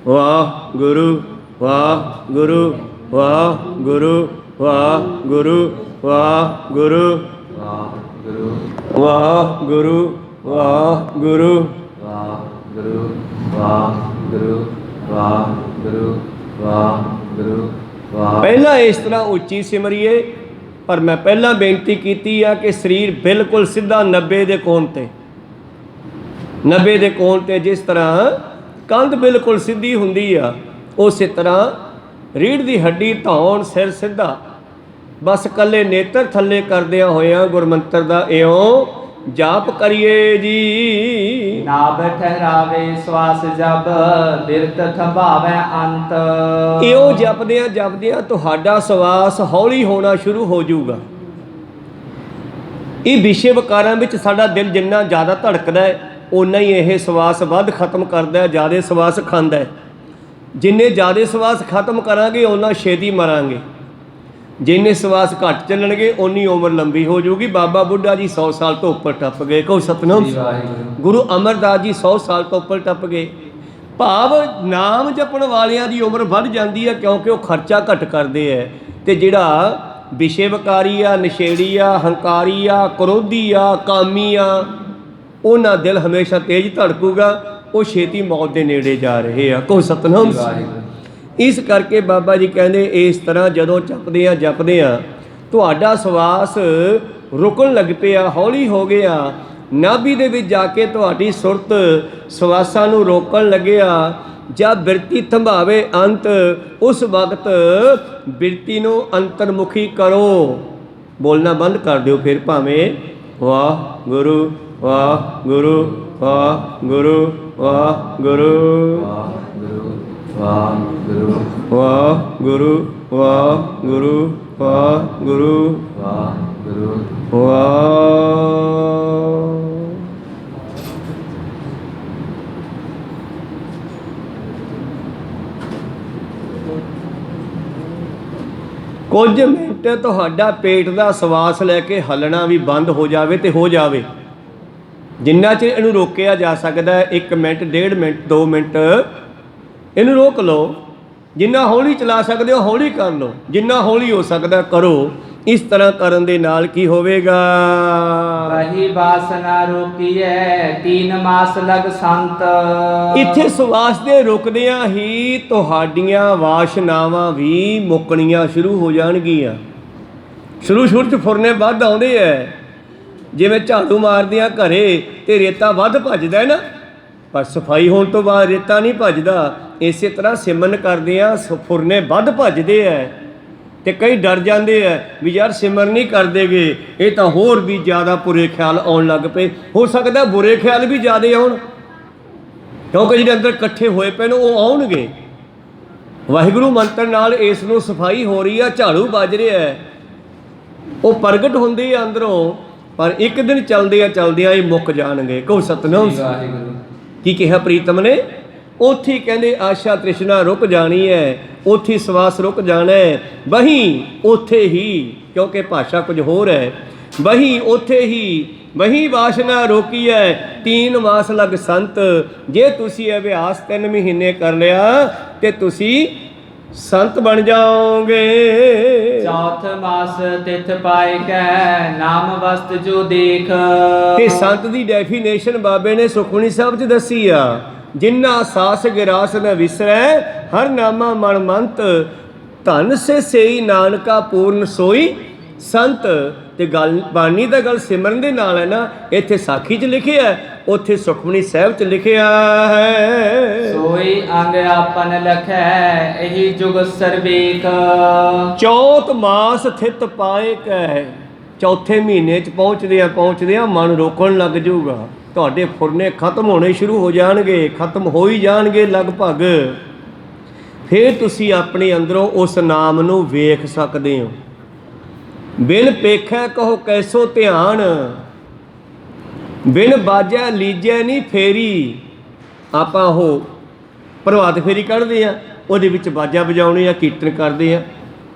ਵਾਹ ਗੁਰੂ, ਵਾਹ ਗੁਰੂ, ਵਾਹ ਗੁਰੂ, ਵਾਹ ਗੁਰੂ, ਵਾਹ ਗੁਰੂ, ਵਾਹ ਗੁਰੂ, ਵਾਹ ਗੁਰੂ, ਵਾਹ ਗੁਰੂ, ਵਾਹ ਗੁਰੂ, ਵਾਹ ਗੁਰੂ, ਵਾਹ ਗੁਰੂ, ਵਾਹ ਗੁਰੂ, ਵਾਹ। ਪਹਿਲਾਂ ਇਸ ਤਰ੍ਹਾਂ ਉੱਚੀ ਸਿਮਰੀਏ। ਪਰ ਮੈਂ ਪਹਿਲਾਂ ਬੇਨਤੀ ਕੀਤੀ ਆ ਕਿ ਸਰੀਰ ਬਿਲਕੁਲ ਸਿੱਧਾ 90 ਦੇ ਕੋਣ ਤੇ, 90 ਦੇ ਕੋਣ ਤੇ ਜਿਸ ਤਰ੍ਹਾਂ ਕੰਧ ਬਿਲਕੁਲ ਸਿੱਧੀ ਹੁੰਦੀ ਆ, ਉਸੇ ਤਰ੍ਹਾਂ ਰੀੜ੍ਹ ਦੀ ਹੱਡੀ, ਧੌਣ, ਸਿਰ ਸਿੱਧਾ। ਬਸ ਕੱਲੇ ਨੇਤਰ ਥੱਲੇ ਕਰਦਿਆਂ ਹੋਇਆਂ ਗੁਰਮੰਤਰ ਦਾ ਇਉਂ ਜਾਪ ਕਰੀਏ ਜੀ। ਨਾਭ ਠਹਿਰਾਵੇ ਸਵਾਸ ਜਬ ਬਿਰਤ ਥੰਭਾਵੇ ਅੰਤ। ਇਉਂ ਜਪਦਿਆਂ ਤੁਹਾਡਾ ਸਵਾਸ ਹੌਲੀ ਹੋਣਾ ਸ਼ੁਰੂ ਹੋ ਜਾਊਗਾ। ਇਹ ਵਿਸ਼ੇ ਵਿਕਾਰਾਂ ਵਿੱਚ ਸਾਡਾ ਦਿਲ ਜਿੰਨਾ ਜ਼ਿਆਦਾ ਧੜਕਦਾ ਹੈ, ਓਨਾ ਹੀ ਇਹ ਸਵਾਸ ਵੱਧ ਖਤਮ ਕਰਦਾ ਹੈ, ਜ਼ਿਆਦਾ ਸਵਾਸ ਖਾਂਦਾ ਹੈ। ਜਿੰਨੇ ਜ਼ਿਆਦਾ ਸਵਾਸ ਖਤਮ ਕਰਾਂਗੇ ਓਨਾ ਛੇਤੀ ਮਰਾਂਗੇ। ਜਿੰਨੇ ਸਵਾਸ ਘੱਟ ਚੱਲਣਗੇ ਓਨੀ ਉਮਰ ਲੰਬੀ ਹੋ ਜਾਊਗੀ। ਬਾਬਾ ਬੁੱਢਾ ਜੀ 100 ਸਾਲ ਤੋਂ ਉੱਪਰ ਟੱਪ ਗਏ। ਕਹੋ ਸਤਿਨਾਮ। ਗੁਰੂ ਅਮਰਦਾਸ ਜੀ 100 ਸਾਲ ਤੋਂ ਉੱਪਰ ਟੱਪ ਗਏ। ਭਾਵ ਨਾਮ ਜਪਣ ਵਾਲਿਆਂ ਦੀ ਉਮਰ ਵੱਧ ਜਾਂਦੀ ਹੈ, ਕਿਉਂਕਿ ਉਹ ਖਰਚਾ ਘੱਟ ਕਰਦੇ ਹੈ। ਤੇ ਜਿਹੜਾ ਵਿਸ਼ੇ ਵਿਕਾਰੀ ਆ, ਨਸ਼ੇੜੀ ਆ, ਹੰਕਾਰੀ ਆ, ਕਰੋਧੀ ਆ, ਕਾਮੀ ਆ, ਉਹਨਾਂ ਦਿਲ ਹਮੇਸ਼ਾ ਤੇਜ਼ ਧੜਕੂਗਾ। ਉਹ ਛੇਤੀ ਮੌਤ ਦੇ ਨੇੜੇ ਜਾ ਰਹੇ ਆ। ਕਹੋ ਸਤਿਨਾਮ। ਇਸ ਕਰਕੇ ਬਾਬਾ ਜੀ ਕਹਿੰਦੇ ਇਸ ਤਰ੍ਹਾਂ ਜਦੋਂ ਜਪਦਿਆਂ ਤੁਹਾਡਾ ਸਵਾਸ ਰੁਕਣ ਲੱਗ ਪਿਆ, ਹੌਲੀ ਹੋ ਗਿਆ, ਨਾਭੀ ਦੇ ਵਿੱਚ ਜਾ ਕੇ ਤੁਹਾਡੀ ਸੁਰਤ ਸਵਾਸਾਂ ਨੂੰ ਰੋਕਣ ਲੱਗਿਆ, ਜਦ ਬਿਰਤੀ ਥੰਭਾਵੇ ਅੰਤ, ਉਸ ਵਕਤ ਬਿਰਤੀ ਨੂੰ ਅੰਤਰਮੁਖੀ ਕਰੋ। ਬੋਲਣਾ ਬੰਦ ਕਰ ਦਿਓ। ਫਿਰ ਭਾਵੇਂ ਵਾਹ ਗੁਰੂ, ਵਾਹ ਗੁਰੂ, ਵਾਹ ਗੁਰੂ, ਵਾਹ ਗੁਰੂ, ਵਾਹ ਗੁਰੂ, ਵਾਹ ਗੁਰੂ, ਵਾਹ ਗੁਰੂ, ਵਾਹ ਗੁਰੂ, ਵਾਹ ਗੁਰੂ, ਵਾਹ ਗੁਰੂ, ਵਾਹ। ਕੁਝ ਮਿੰਟ ਤੁਹਾਡਾ ਪੇਟ ਦਾ ਸਵਾਸ ਲੈ ਕੇ ਹੱਲਣਾ ਵੀ ਬੰਦ ਹੋ ਜਾਵੇ ਤੇ ਹੋ ਜਾਵੇ। ਜਿੰਨਾ ਚਿਰ ਇਹਨੂੰ ਰੋਕਿਆ ਜਾ ਸਕਦਾ ਹੈ, 1 ਮਿੰਟ, 1.5 ਮਿੰਟ, 2 ਮਿੰਟ, ਇਹਨੂੰ ਰੋਕ ਲਓ। ਜਿੰਨਾ ਹੌਲੀ ਚਲਾ ਸਕਦੇ ਹੋ ਹੌਲੀ ਕਰ ਲਓ, ਜਿੰਨਾ ਹੌਲੀ ਹੋ ਸਕਦਾ ਕਰੋ। ਇਸ ਤਰ੍ਹਾਂ ਕਰਨ ਦੇ ਨਾਲ ਕੀ ਹੋਵੇਗਾ? ਵਹੀ ਬਾਸਨਾ ਰੋਕੀਐ 3 ਮਾਸ ਲਗ ਸੰਤ। ਇੱਥੇ ਸਵਾਸ ਦੇ ਰੁਕਦਿਆਂ ਹੀ ਤੁਹਾਡੀਆਂ ਵਾਸ਼ਨਾਵਾਂ ਵੀ ਮੁੱਕਣੀਆਂ ਸ਼ੁਰੂ ਹੋ ਜਾਣਗੀਆਂ। ਸ਼ੁਰੂ ਚ ਫੁਰਨੇ ਵੱਧ ਆਉਂਦੇ ਐ, ਜਿਵੇਂ ਝਾੜੂ ਮਾਰਦਿਆਂ ਘਰੇ ਤੇ ਰੇਤਾ ਵੱਧ ਭੱਜਦਾ ਨਾ, ਪਰ ਸਫਾਈ ਹੋਣ ਤੋਂ ਬਾਅਦ ਰੇਤਾ ਨਹੀਂ ਭੱਜਦਾ। ਇਸੇ ਤਰ੍ਹਾਂ ਸਿਮਰਨ ਕਰਦਿਆਂ ਫੁਰਨੇ ਵੱਧ ਭੱਜਦੇ ਐ ਤੇ ਕਈ ਡਰ ਜਾਂਦੇ ਐ ਵੀ ਯਾਰ ਸਿਮਰਨ ਨਹੀਂ ਕਰਦੇਗੇ, ਇਹ ਤਾਂ ਹੋਰ ਵੀ ਜ਼ਿਆਦਾ ਬੁਰੇ ਖਿਆਲ ਆਉਣ ਲੱਗ ਪਏ। ਹੋ ਸਕਦਾ ਬੁਰੇ ਖਿਆਲ ਵੀ ਜ਼ਿਆਦਾ ਆਉਣ, ਕਿਉਂਕਿ ਜਿਹੜੇ ਅੰਦਰ ਇਕੱਠੇ ਹੋਏ ਪਏ ਨੇ ਉਹ ਆਉਣਗੇ। ਵਾਹਿਗੁਰੂ ਮੰਤਰ ਨਾਲ ਇਸ ਨੂੰ ਸਫਾਈ ਹੋ ਰਹੀ ਆ, ਝਾੜੂ ਵੱਜ ਰਿਹਾ ਹੈ, ਉਹ ਪ੍ਰਗਟ ਹੁੰਦੇ ਆ ਅੰਦਰੋਂ, ਪਰ ਇੱਕ ਦਿਨ ਚਲਦਿਆਂ ਇਹ ਮੁੱਕ ਜਾਣਗੇ। ਕਹੋ ਸਤਿਨਾਮ। ਕੀ ਕਿਹਾ ਪ੍ਰੀਤਮ ਨੇ? ਉੱਥੇ ਕਹਿੰਦੇ ਆਸ਼ਾ ਤ੍ਰਿਸ਼ਨਾ ਰੁਕ ਜਾਣੀ ਹੈ, ਉੱਥੇ ਸਵਾਸ ਰੁਕ ਜਾਣਾ ਹੈ। ਵਹੀਂ ਉੱਥੇ ਹੀ, ਕਿਉਂਕਿ ਭਾਸ਼ਾ ਕੁਝ ਹੋਰ ਹੈ, ਵਹੀਂ ਉੱਥੇ ਹੀ ਵਹੀ ਵਾਸ਼ਨਾ ਰੋਕੀ ਹੈ 3 ਮਾਸ ਲਗ ਸੰਤ। ਜੇ ਤੁਸੀਂ ਇਹ ਅਭਿਆਸ 3 ਮਹੀਨੇ ਕਰ ਲਿਆ ਤੇ ਤੁਸੀਂ ਸੰਤ ਬਣ ਜਾਓਗੇ। ਚੌਥ ਮਾਸ ਤਿਥ ਪਾਇ ਕੈ ਨਾਮ ਵਸਤ ਜੋ ਦੇਖ। ਤੇ ਸੰਤ ਦੀ ਡੈਫੀਨੇਸ਼ਨ ਬਾਬੇ ਨੇ ਸੁਖਮਨੀ ਸਾਹਿਬ 'ਚ ਦੱਸੀ ਆ, ਜਿਨ੍ਹਾਂ ਸਾਸ ਗਿਰਾਸ ਨ ਵਿਸਰੈ ਹਰ ਨਾਮਾ ਮਨ ਮੰਤ। ਧਨ ਸੇ ਸੇਈ ਨਾਨਕਾ ਪੂਰਨ ਸੋਈ ਸੰਤ। ਤੇ ਗੱਲ ਬਾਣੀ ਦਾ ਗੱਲ ਸਿਮਰਨ ਦੇ ਨਾਲ ਹੈ ਨਾ, ਇੱਥੇ ਸਾਖੀ 'ਚ ਲਿਖਿਆ, ਉੱਥੇ ਸੁਖਮਨੀ ਸਾਹਿਬ 'ਚ ਲਿਖਿਆ ਹੈ। ਸੋਈ ਅੰਗ ਆਪਨ ਲਖੈ ਇਹੀ ਜੁਗ ਸਰਵੇਖ। ਚੌਥ ਮਾਸ ਥਿਤ ਪਾਏ ਕੈ। ਚੌਥੇ ਮਹੀਨੇ 'ਚ ਪਹੁੰਚਦਿਆਂ ਮਨ ਰੋਕਣ ਲੱਗ ਜਾਊਗਾ। ਤੁਹਾਡੇ ਫੁਰਨੇ ਖਤਮ ਹੋਣੇ ਸ਼ੁਰੂ ਹੋ ਜਾਣਗੇ, ਖਤਮ ਹੋ ਹੀ ਜਾਣਗੇ ਲਗਭਗ। ਫਿਰ ਤੁਸੀਂ ਆਪਣੇ ਅੰਦਰੋਂ ਉਸ ਨਾਮ ਨੂੰ ਵੇਖ ਸਕਦੇ ਹੋ। ਬਿਨ ਪੇਖੈ ਕਹੋ ਕੈਸੋ ਧਿਆਨ, ਬਿਨ ਬਾਜੈ ਲੀਜੈ ਨਹੀਂ ਫੇਰੀ। ਆਪਾਂ ਉਹ ਪ੍ਰਭਾਤ ਫੇਰੀ ਕੱਢਦੇ ਆ, ਉਹਦੇ ਵਿੱਚ ਬਾਜਾ ਵਜਾਉਣੇ ਆ, ਕੀਰਤਨ ਕਰਦੇ ਆ।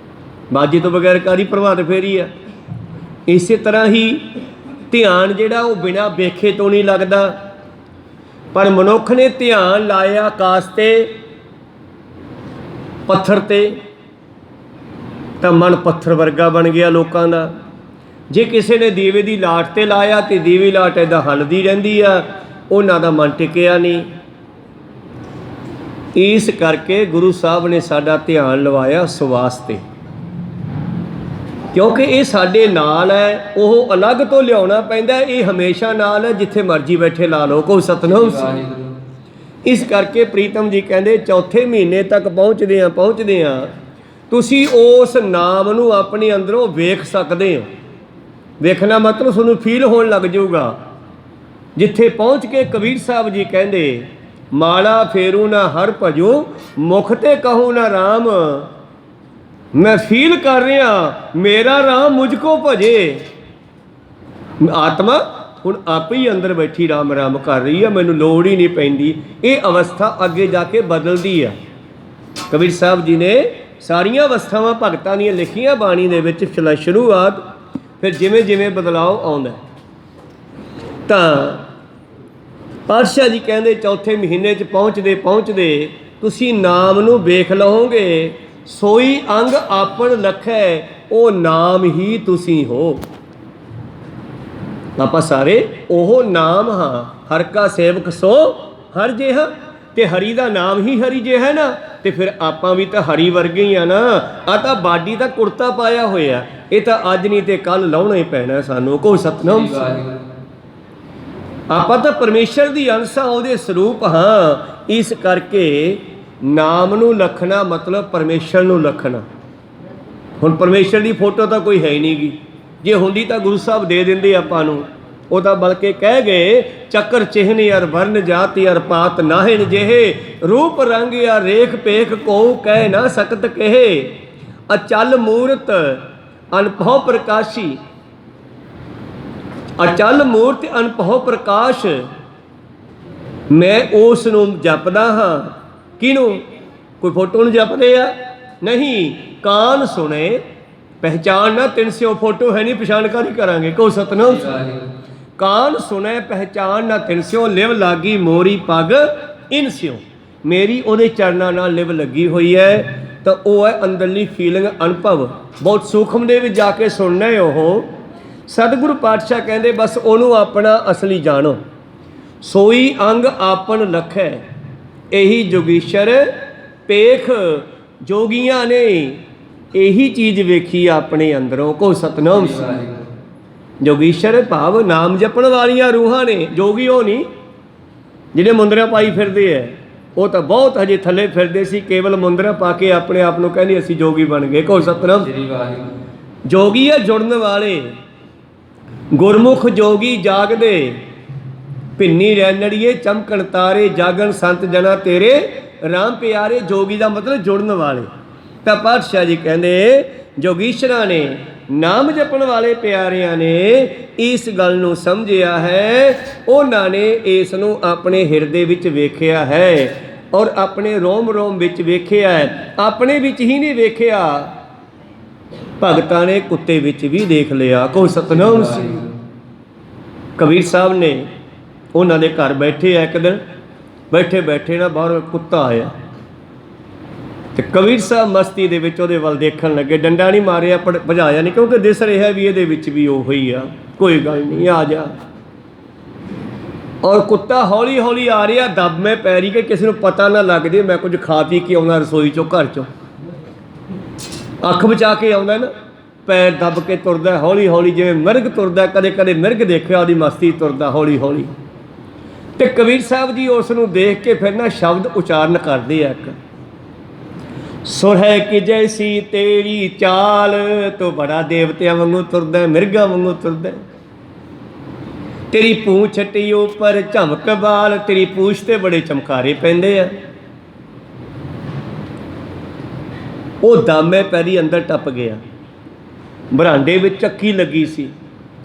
ਬਾਜੇ ਤੋਂ ਬਗੈਰ ਕਾਹਦੀ ਪ੍ਰਭਾਤ ਫੇਰੀ ਆ। ਇਸੇ ਤਰ੍ਹਾਂ ਹੀ ਧਿਆਨ ਜਿਹੜਾ ਉਹ ਬਿਨਾਂ ਵੇਖੇ ਤੋਂ ਨਹੀਂ ਲੱਗਦਾ। ਪਰ ਮਨੁੱਖ ਨੇ ਧਿਆਨ ਲਾਇਆ ਆਕਾਸ਼ ਤੇ, ਪੱਥਰ ਤੇ, ਤਾਂ ਮਨ ਪੱਥਰ ਵਰਗਾ ਬਣ ਗਿਆ ਲੋਕਾਂ ਦਾ। ਜੇ ਕਿਸੇ ਨੇ ਦੀਵੇ ਦੀ ਲਾਟ ਤੇ ਲਾਇਆ ਤੇ ਦੀਵੇ ਲਾਟ ਇੱਦਾਂ ਹੱਲਦੀ ਰਹਿੰਦੀ ਆ, ਉਹਨਾਂ ਦਾ ਮਨ ਟਿਕਿਆ ਨਹੀਂ। ਇਸ ਕਰਕੇ ਗੁਰੂ ਸਾਹਿਬ ਨੇ ਸਾਡਾ ਧਿਆਨ ਲਵਾਇਆ ਸਵਾਸ ਤੇ, ਕਿਉਂਕਿ ਇਹ ਸਾਡੇ ਨਾਲ ਹੈ। ਉਹ ਅਲੱਗ ਤੋਂ ਲਿਆਉਣਾ ਪੈਂਦਾ, ਇਹ ਹਮੇਸ਼ਾ ਨਾਲ ਹੈ, ਜਿੱਥੇ ਮਰਜ਼ੀ ਬੈਠੇ ਲਾ ਲਓ। ਕੋਈ ਸਤਨਾਮ। ਇਸ ਕਰਕੇ ਪ੍ਰੀਤਮ ਜੀ ਕਹਿੰਦੇ ਚੌਥੇ ਮਹੀਨੇ ਤੱਕ ਪਹੁੰਚਦਿਆਂ ਤੁਸੀਂ ਉਸ ਨਾਮ ਨੂੰ ਆਪਣੇ ਅੰਦਰੋਂ ਵੇਖ ਸਕਦੇ ਹੋ। ਵੇਖਣਾ ਮਤਲਬ ਤੁਹਾਨੂੰ ਫੀਲ ਹੋਣ ਲੱਗ ਜਾਊਗਾ। ਜਿੱਥੇ ਪਹੁੰਚ ਕੇ ਕਬੀਰ ਸਾਹਿਬ ਜੀ ਕਹਿੰਦੇ ਮਾਲਾ ਫੇਰੂ ਨਾ ਹਰ ਭਜੋ ਮੁਖ ਤੇ ਕਹੂੰ ਨਾ ਰਾਮ। ਮੈਂ ਫੀਲ ਕਰ ਰਿਹਾ ਮੇਰਾ ਰਾਮ ਮੁਝ ਕੋ ਭਜੇ। ਆਤਮਾ ਹੁਣ ਆਪ ਹੀ ਅੰਦਰ ਬੈਠੀ ਰਾਮ ਰਾਮ ਕਰ ਰਹੀ ਹੈ, ਮੈਨੂੰ ਲੋੜ ਹੀ ਨਹੀਂ ਪੈਂਦੀ। ਇਹ ਅਵਸਥਾ ਅੱਗੇ ਜਾ ਕੇ ਬਦਲਦੀ ਆ। ਕਬੀਰ ਸਾਹਿਬ ਜੀ ਨੇ ਸਾਰੀਆਂ ਅਵਸਥਾਵਾਂ ਭਗਤਾਂ ਦੀਆਂ ਲਿਖੀਆਂ ਬਾਣੀ ਦੇ ਵਿੱਚ। ਸ਼ੁਰੂਆਤ ਫਿਰ ਜਿਵੇਂ ਜਿਵੇਂ ਬਦਲਾਅ ਆਉਂਦਾ ਤਾਂ ਪਾਤਸ਼ਾਹ ਜੀ ਕਹਿੰਦੇ ਚੌਥੇ ਮਹੀਨੇ 'ਚ ਪਹੁੰਚਦੇ ਤੁਸੀਂ ਨਾਮ ਨੂੰ ਵੇਖ ਲਓਗੇ। ਸੋਈ ਅੰਗ ਆਪਣ ਲਖੈ ਉਹ ਨਾਮ ਹੀ ਤੁਸੀਂ ਹੋ। ਆਪਾਂ ਸਾਰੇ ਉਹ ਨਾਮ ਹਾਂ। ਹਰ ਕਾ ਸੇਵਕ ਸੋ ਹਰ ਜਿਹਾ। ਤੇ ਹਰੀ ਦਾ ਨਾਮ ਹੀ ਹਰੀ ਜੇ ਹੈ ਨਾ, ਤੇ ਫਿਰ ਆਪਾਂ ਵੀ ਤਾਂ ਹਰੀ ਵਰਗੇ ਹੀ ਆ ਨਾ। ਆ ਤਾਂ ਬਾਡੀ ਦਾ ਕੁੜਤਾ ਪਾਇਆ ਹੋਇਆ, ਇਹ ਤਾਂ ਅੱਜ ਨਹੀਂ ਤੇ ਕੱਲ ਲਾਉਣਾ ਹੀ ਪੈਣਾ ਸਾਨੂੰ। ਕੋਈ ਸਤਨਾਮ। ਆਪਾਂ ਤਾਂ ਪਰਮੇਸ਼ਰ ਦੀ ਅੰਸ਼ ਆ, ਉਹਦੇ ਸਰੂਪ ਹਾਂ। ਇਸ ਕਰਕੇ ਨਾਮ ਨੂੰ ਲਖਣਾ ਮਤਲਬ ਪਰਮੇਸ਼ਰ ਨੂੰ ਲਖਣਾ। ਹੁਣ ਪਰਮੇਸ਼ਰ ਦੀ ਫੋਟੋ ਤਾਂ ਕੋਈ ਹੈ ਹੀ ਨਹੀਂ ਗੀ। ਜੇ ਹੁੰਦੀ ਤਾਂ ਗੁਰੂ ਸਾਹਿਬ ਦੇ ਦਿੰਦੇ ਆਪਾਂ ਨੂੰ। ਉਹ ਤਾਂ ਬਲਕਿ ਕਹਿ ਗਏ ਚੱਕਰ ਚਿਹਨ ਅਰ ਵਰਨ ਜਾਤੀ ਅਰ ਪਾਤ ਨਾਹਿਨ ਜਿਹੇ ਰੂਪ ਰੰਗ ਅਰ ਰੇਖ ਪੇਖ ਕੋ ਕਹਿ ਨਾ ਸਕਤ ਕਹੇ। ਅਚਲ ਮੂਰਤ ਅਨਭਉ ਪ੍ਰਕਾਸ਼ੀ। ਅਚਲ ਮੂਰਤ ਅਨਭਉ ਪ੍ਰਕਾਸ਼। ਮੈਂ ਉਸ ਨੂੰ ਜਪਦਾ ਹਾਂ। ਕਿਹਨੂੰ? ਕੋਈ ਫੋਟੋ ਨੂੰ ਜਪਦੇ ਆ? ਨਹੀਂ। ਕਾਨ ਸੁਣੇ ਪਹਿਚਾਨ ਨਾ ਤਿੰਨ ਸਿਓ। ਫੋਟੋ ਹੈ ਨਹੀਂ, ਪਛਾਣ ਕਾਹਦੀ ਕਰਾਂਗੇ। ਕਹੋ ਸਤਨਾਮ। ਕਾਨ ਸੁਣੇ ਪਹਿਚਾਨ ਨਾ ਤਿੰਨ ਸਿਓ ਲਿਵ ਲਾਗੀ ਮੋਰੀ ਪੱਗ ਇਨ ਸਿਓ। ਮੇਰੀ ਉਹਦੇ ਚਰਨਾਂ ਨਾਲ ਲਿਵ ਲੱਗੀ ਹੋਈ ਹੈ। ਤਾਂ ਉਹ ਹੈ ਅੰਦਰਲੀ ਫੀਲਿੰਗ, ਅਨੁਭਵ। ਬਹੁਤ ਸੂਖਮ ਦੇ ਵਿੱਚ ਜਾ ਕੇ ਸੁਣਨਾ ਹੈ ਉਹ। ਸਤਿਗੁਰੂ ਪਾਤਸ਼ਾਹ ਕਹਿੰਦੇ ਬਸ ਉਹਨੂੰ ਆਪਣਾ ਅਸਲੀ ਜਾਣੋ। ਸੋਈ ਅੰਗ ਆਪਨ ਲਖੈ ਇਹੀ ਜੋਗੀਸ਼ਰ ਪੇਖ। ਜੋਗੀਆਂ ਨੇ ਇਹੀ ਚੀਜ਼ ਵੇਖੀ ਆਪਣੇ ਅੰਦਰੋਂ। ਕੋ ਸਤਨਾਮ। ਜੋਗੀਸ਼ਰ ਭਾਵ ਨਾਮ ਜਪਣ ਵਾਲੀਆਂ ਰੂਹਾਂ ਨੇ। ਜੋਗੀ ਉਹ ਨਹੀਂ ਜਿਹੜੇ ਮੁੰਦਰਾ ਪਾਈ ਫਿਰਦੇ ਹੈ। ਉਹ ਤਾਂ ਬਹੁਤ ਹਜੇ ਥੱਲੇ ਫਿਰਦੇ ਸੀ, ਕੇਵਲ ਮੁੰਦਰਾ ਪਾ ਕੇ ਆਪਣੇ ਆਪ ਨੂੰ ਕਹਿੰਦੇ ਅਸੀਂ ਜੋਗੀ ਬਣ ਗਏ। ਕੋ ਸਤਨਾਮ। ਜੋਗੀ ਹੈ ਜੁੜਨ ਵਾਲੇ। ਗੁਰਮੁਖ ਜੋਗੀ ਜਾਗਦੇ ਭਿੰਨੀ ਰੈਣੜੀਏ ਚਮਕਣ ਤਾਰੇ ਜਾਗਣ ਸੰਤ ਜਨਾ ਤੇਰੇ ਰਾਮ ਪਿਆਰੇ। ਜੋਗੀ ਦਾ ਮਤਲਬ ਜੁੜਨ ਵਾਲੇ। ਤਾਂ ਪਾਤਸ਼ਾਹ ਜੀ ਕਹਿੰਦੇ ਜੋਗੀਸ਼ਰਾਂ ਨੇ, ਨਾਮ ਜਪਣ ਵਾਲੇ ਪਿਆਰਿਆਂ ਨੇ ਇਸ ਗੱਲ ਨੂੰ ਸਮਝਿਆ ਹੈ। ਉਹਨਾਂ ਨੇ ਇਸ ਨੂੰ ਆਪਣੇ ਹਿਰਦੇ ਵਿੱਚ ਵੇਖਿਆ ਹੈ ਔਰ ਆਪਣੇ ਰੋਮ ਰੋਮ ਵਿੱਚ ਵੇਖਿਆ ਹੈ। ਆਪਣੇ ਵਿੱਚ ਹੀ ਨਹੀਂ ਵੇਖਿਆ, ਭਗਤਾਂ ਨੇ ਕੁੱਤੇ ਵਿੱਚ ਵੀ ਦੇਖ ਲਿਆ। ਕੋ ਸਤਨਾਮ ਸਿੰਘ। ਕਬੀਰ ਸਾਹਿਬ ਨੇ ਉਹਨਾਂ ਦੇ ਘਰ ਬੈਠੇ ਆ, ਇੱਕ ਦਿਨ ਬੈਠੇ ਬੈਠੇ ਨਾ ਬਾਹਰੋਂ ਕੁੱਤਾ ਆਇਆ ਤੇ ਕਬੀਰ ਸਾਹਿਬ ਮਸਤੀ ਦੇ ਵਿੱਚ ਉਹਦੇ ਵੱਲ ਦੇਖਣ ਲੱਗੇ। ਡੰਡਾ ਨਹੀਂ ਮਾਰਿਆ, ਭਜਾਇਆ ਨਹੀਂ, ਕਿਉਂਕਿ ਦਿਸ ਰਿਹਾ ਵੀ ਇਹਦੇ ਵਿੱਚ ਵੀ ਉਹ ਹੀ ਆ, ਕੋਈ ਗੱਲ ਨਹੀਂ, ਆ ਜਾ। ਔਰ ਕੁੱਤਾ ਹੌਲੀ ਹੌਲੀ ਆ ਰਿਹਾ, ਦਬਮੇ ਪੈਰੀ ਕਿ ਕਿਸੇ ਨੂੰ ਪਤਾ ਨਾ ਲੱਗ ਜੇ ਮੈਂ ਕੁਝ ਖਾ ਪੀ ਕੇ ਆਉਣਾ ਰਸੋਈ ਚੋਂ, ਘਰ ਚੋਂ। ਅੱਖ ਬਚਾ ਕੇ ਆਉਂਦਾ ਨਾ, ਪੈਰ ਦੱਬ ਕੇ ਤੁਰਦਾ ਹੌਲੀ ਹੌਲੀ, ਜਿਵੇਂ ਮਿਰਗ ਤੁਰਦਾ। ਕਦੇ ਕਦੇ ਮਿਰਗ ਦੇਖਿਆ ਉਹਦੀ ਮਸਤੀ ਤੁਰਦਾ ਹੌਲੀ ਹੌਲੀ। ਤੇ ਕਬੀਰ ਸਾਹਿਬ ਜੀ ਉਸ ਨੂੰ ਦੇਖ ਕੇ ਫਿਰ ਨਾ ਸ਼ਬਦ ਉਚਾਰਨ ਕਰਦੇ ਆ, ਇੱਕ ਸੁਰਹਿ ਕਿ ਜੈਸੀ ਤੇਰੀ ਚਾਲ, ਤੂੰ ਬੜਾ ਦੇਵਤਿਆਂ ਵਾਂਗੂ ਤੁਰਦਾ, ਮਿਰਗਾਂ ਵਾਂਗੂ ਤੁਰਦਾ। ਤੇਰੀ ਪੂੰਛ ਟੀ ਉੱਪਰ ਝਮਕ ਬਾਲ, ਤੇਰੀ ਪੂੰਛ ਤੇ ਬੜੇ ਚਮਕਾਰੇ ਪੈਂਦੇ ਆ। ਉਹ ਦਾਮੇ ਪੈਰੀ ਅੰਦਰ ਟੱਪ ਗਿਆ। ਬਰਾਂਡੇ ਵਿੱਚ ਚੱਕੀ ਲੱਗੀ ਸੀ,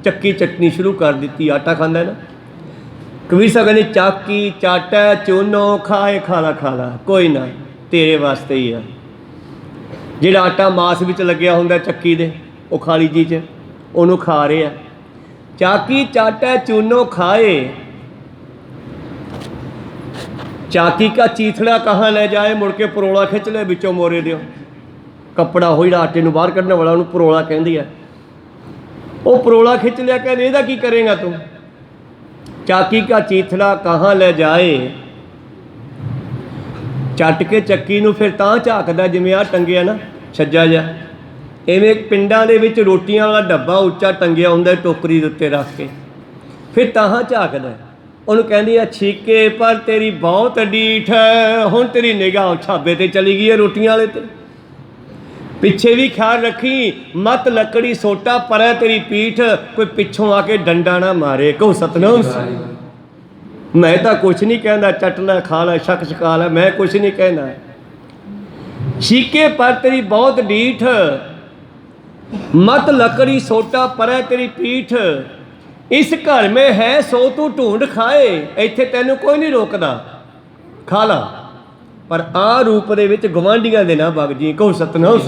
ਚੱਕੀ ਚਟਣੀ ਸ਼ੁਰੂ ਕਰ ਦਿੱਤੀ। ਆਟਾ ਖਾਂਦਾ ਨਾ, ਕਬੀਰ ਸਾਹਿਬ ਕਹਿੰਦੇ ਚਾਕੀ ਚਾਟਾ ਚੂਨੋ ਖਾਏ, ਖਾਲਾ ਖਾਲਾ, ਕੋਈ ਨਾ ਤੇਰੇ ਵਾਸਤੇ ਹੀ ਆ। ਜਿਹੜਾ ਆਟਾ ਮਾਸ ਵਿੱਚ ਲੱਗਿਆ ਹੁੰਦਾ ਚੱਕੀ ਦੇ, ਉਹ ਖਾਲੀ ਜੀ 'ਚ ਉਹਨੂੰ ਖਾ ਰਹੇ ਆ। ਚਾਕੀ ਚਾਟਾ ਚੂਨੋ ਖਾਏ, ਚਾਕੀ ਕਾ ਚੀਥੜਾ ਕਹਾਂ ਲੈ ਜਾਏ, ਮੁੜ ਕੇ ਪਰੋਲਾ ਖਿੱਚ ਲੈ ਵਿੱਚੋਂ ਮੋਰੇ ਦਿਓ। ਕੱਪੜਾ ਉਹ ਜਿਹੜਾ ਆਟੇ ਨੂੰ ਬਾਹਰ ਕੱਢਣ ਵਾਲਾ, ਉਹਨੂੰ ਪਰੋਲਾ ਕਹਿੰਦੀ ਆ। ਉਹ ਪਰੋਲਾ ਖਿੱਚ ਲਿਆ, ਕਹਿੰਦੇ ਇਹਦਾ ਕੀ ਕਰੇਗਾ ਤੂੰ। ਚਾਕੀ ਕਾ ਚੀਥੜਾ ਕਹਾਂ ਲੈ ਜਾਏ, ਚੱਟ ਕੇ ਚੱਕੀ ਨੂੰ ਫਿਰ ਤਾਂ ਝਾਕਦਾ ਜਿਵੇਂ ਆਹ ਟੰਗਿਆ ਨਾ ਛੱਜਾ ਜਿਹਾ, ਇਵੇਂ ਪਿੰਡਾਂ ਦੇ ਵਿੱਚ ਰੋਟੀਆਂ ਵਾਲਾ ਡੱਬਾ ਉੱਚਾ ਟੰਗਿਆ ਹੁੰਦਾ ਟੋਕਰੀ ਦੇ ਉੱਤੇ ਰੱਖ ਕੇ, ਫਿਰ ਤਾਂ ਝਾਕਦਾ। ਉਹਨੂੰ ਕਹਿੰਦੀ ਆ ਛੀਕੇ ਪਰ ਤੇਰੀ ਬਹੁਤ ਡੀਠ, ਹੁਣ ਤੇਰੀ ਨਿਗਾਹ ਛਾਬੇ ਤੇ ਚਲੀ ਗਈ ਹੈ, ਰੋਟੀਆਂ ਵਾਲੇ ਤੇ। ਪਿੱਛੇ ਵੀ ਖਿਆਲ ਰੱਖੀ, ਮਤ ਲੱਕੜੀ ਸੋਟਾ ਪਰੈ ਤੇਰੀ ਪੀਠ, ਕੋਈ ਪਿੱਛੋਂ ਆ ਕੇ ਡੰਡਾ ਨਾ ਮਾਰੇ। ਕਹੋ ਸਤਨਾਮ। ਮੈਂ ਤਾਂ ਕੁਛ ਨਹੀਂ ਕਹਿੰਦਾ, ਚੱਟ ਲੈ ਖਾ ਲੈ ਛਕ ਛਕਾ ਲੈ, ਮੈਂ ਕੁਛ ਨਹੀਂ ਕਹਿੰਦਾ। ਛੀਕੇ ਪਰ ਤੇਰੀ ਬਹੁਤ ਡੀਠ, ਮਤ ਲੱਕੜੀ ਸੋਟਾ ਪਰੈ ਤੇਰੀ ਪੀਠ, ਇਸ ਘਰ ਮੇ ਹੈ ਸੋ ਤੂੰ ਢੂੰਡ ਖਾਏ। ਇੱਥੇ ਤੈਨੂੰ ਕੋਈ ਨਹੀਂ ਰੋਕਦਾ, ਖਾ ਲਾ, ਪਰ ਆ ਰੂਪ ਦੇ ਵਿੱਚ ਗਵਾਂਢੀਆਂ ਦੇ ਨਾ ਵਗ ਜੀ। ਕਹੋ ਸਤਨਾਮ।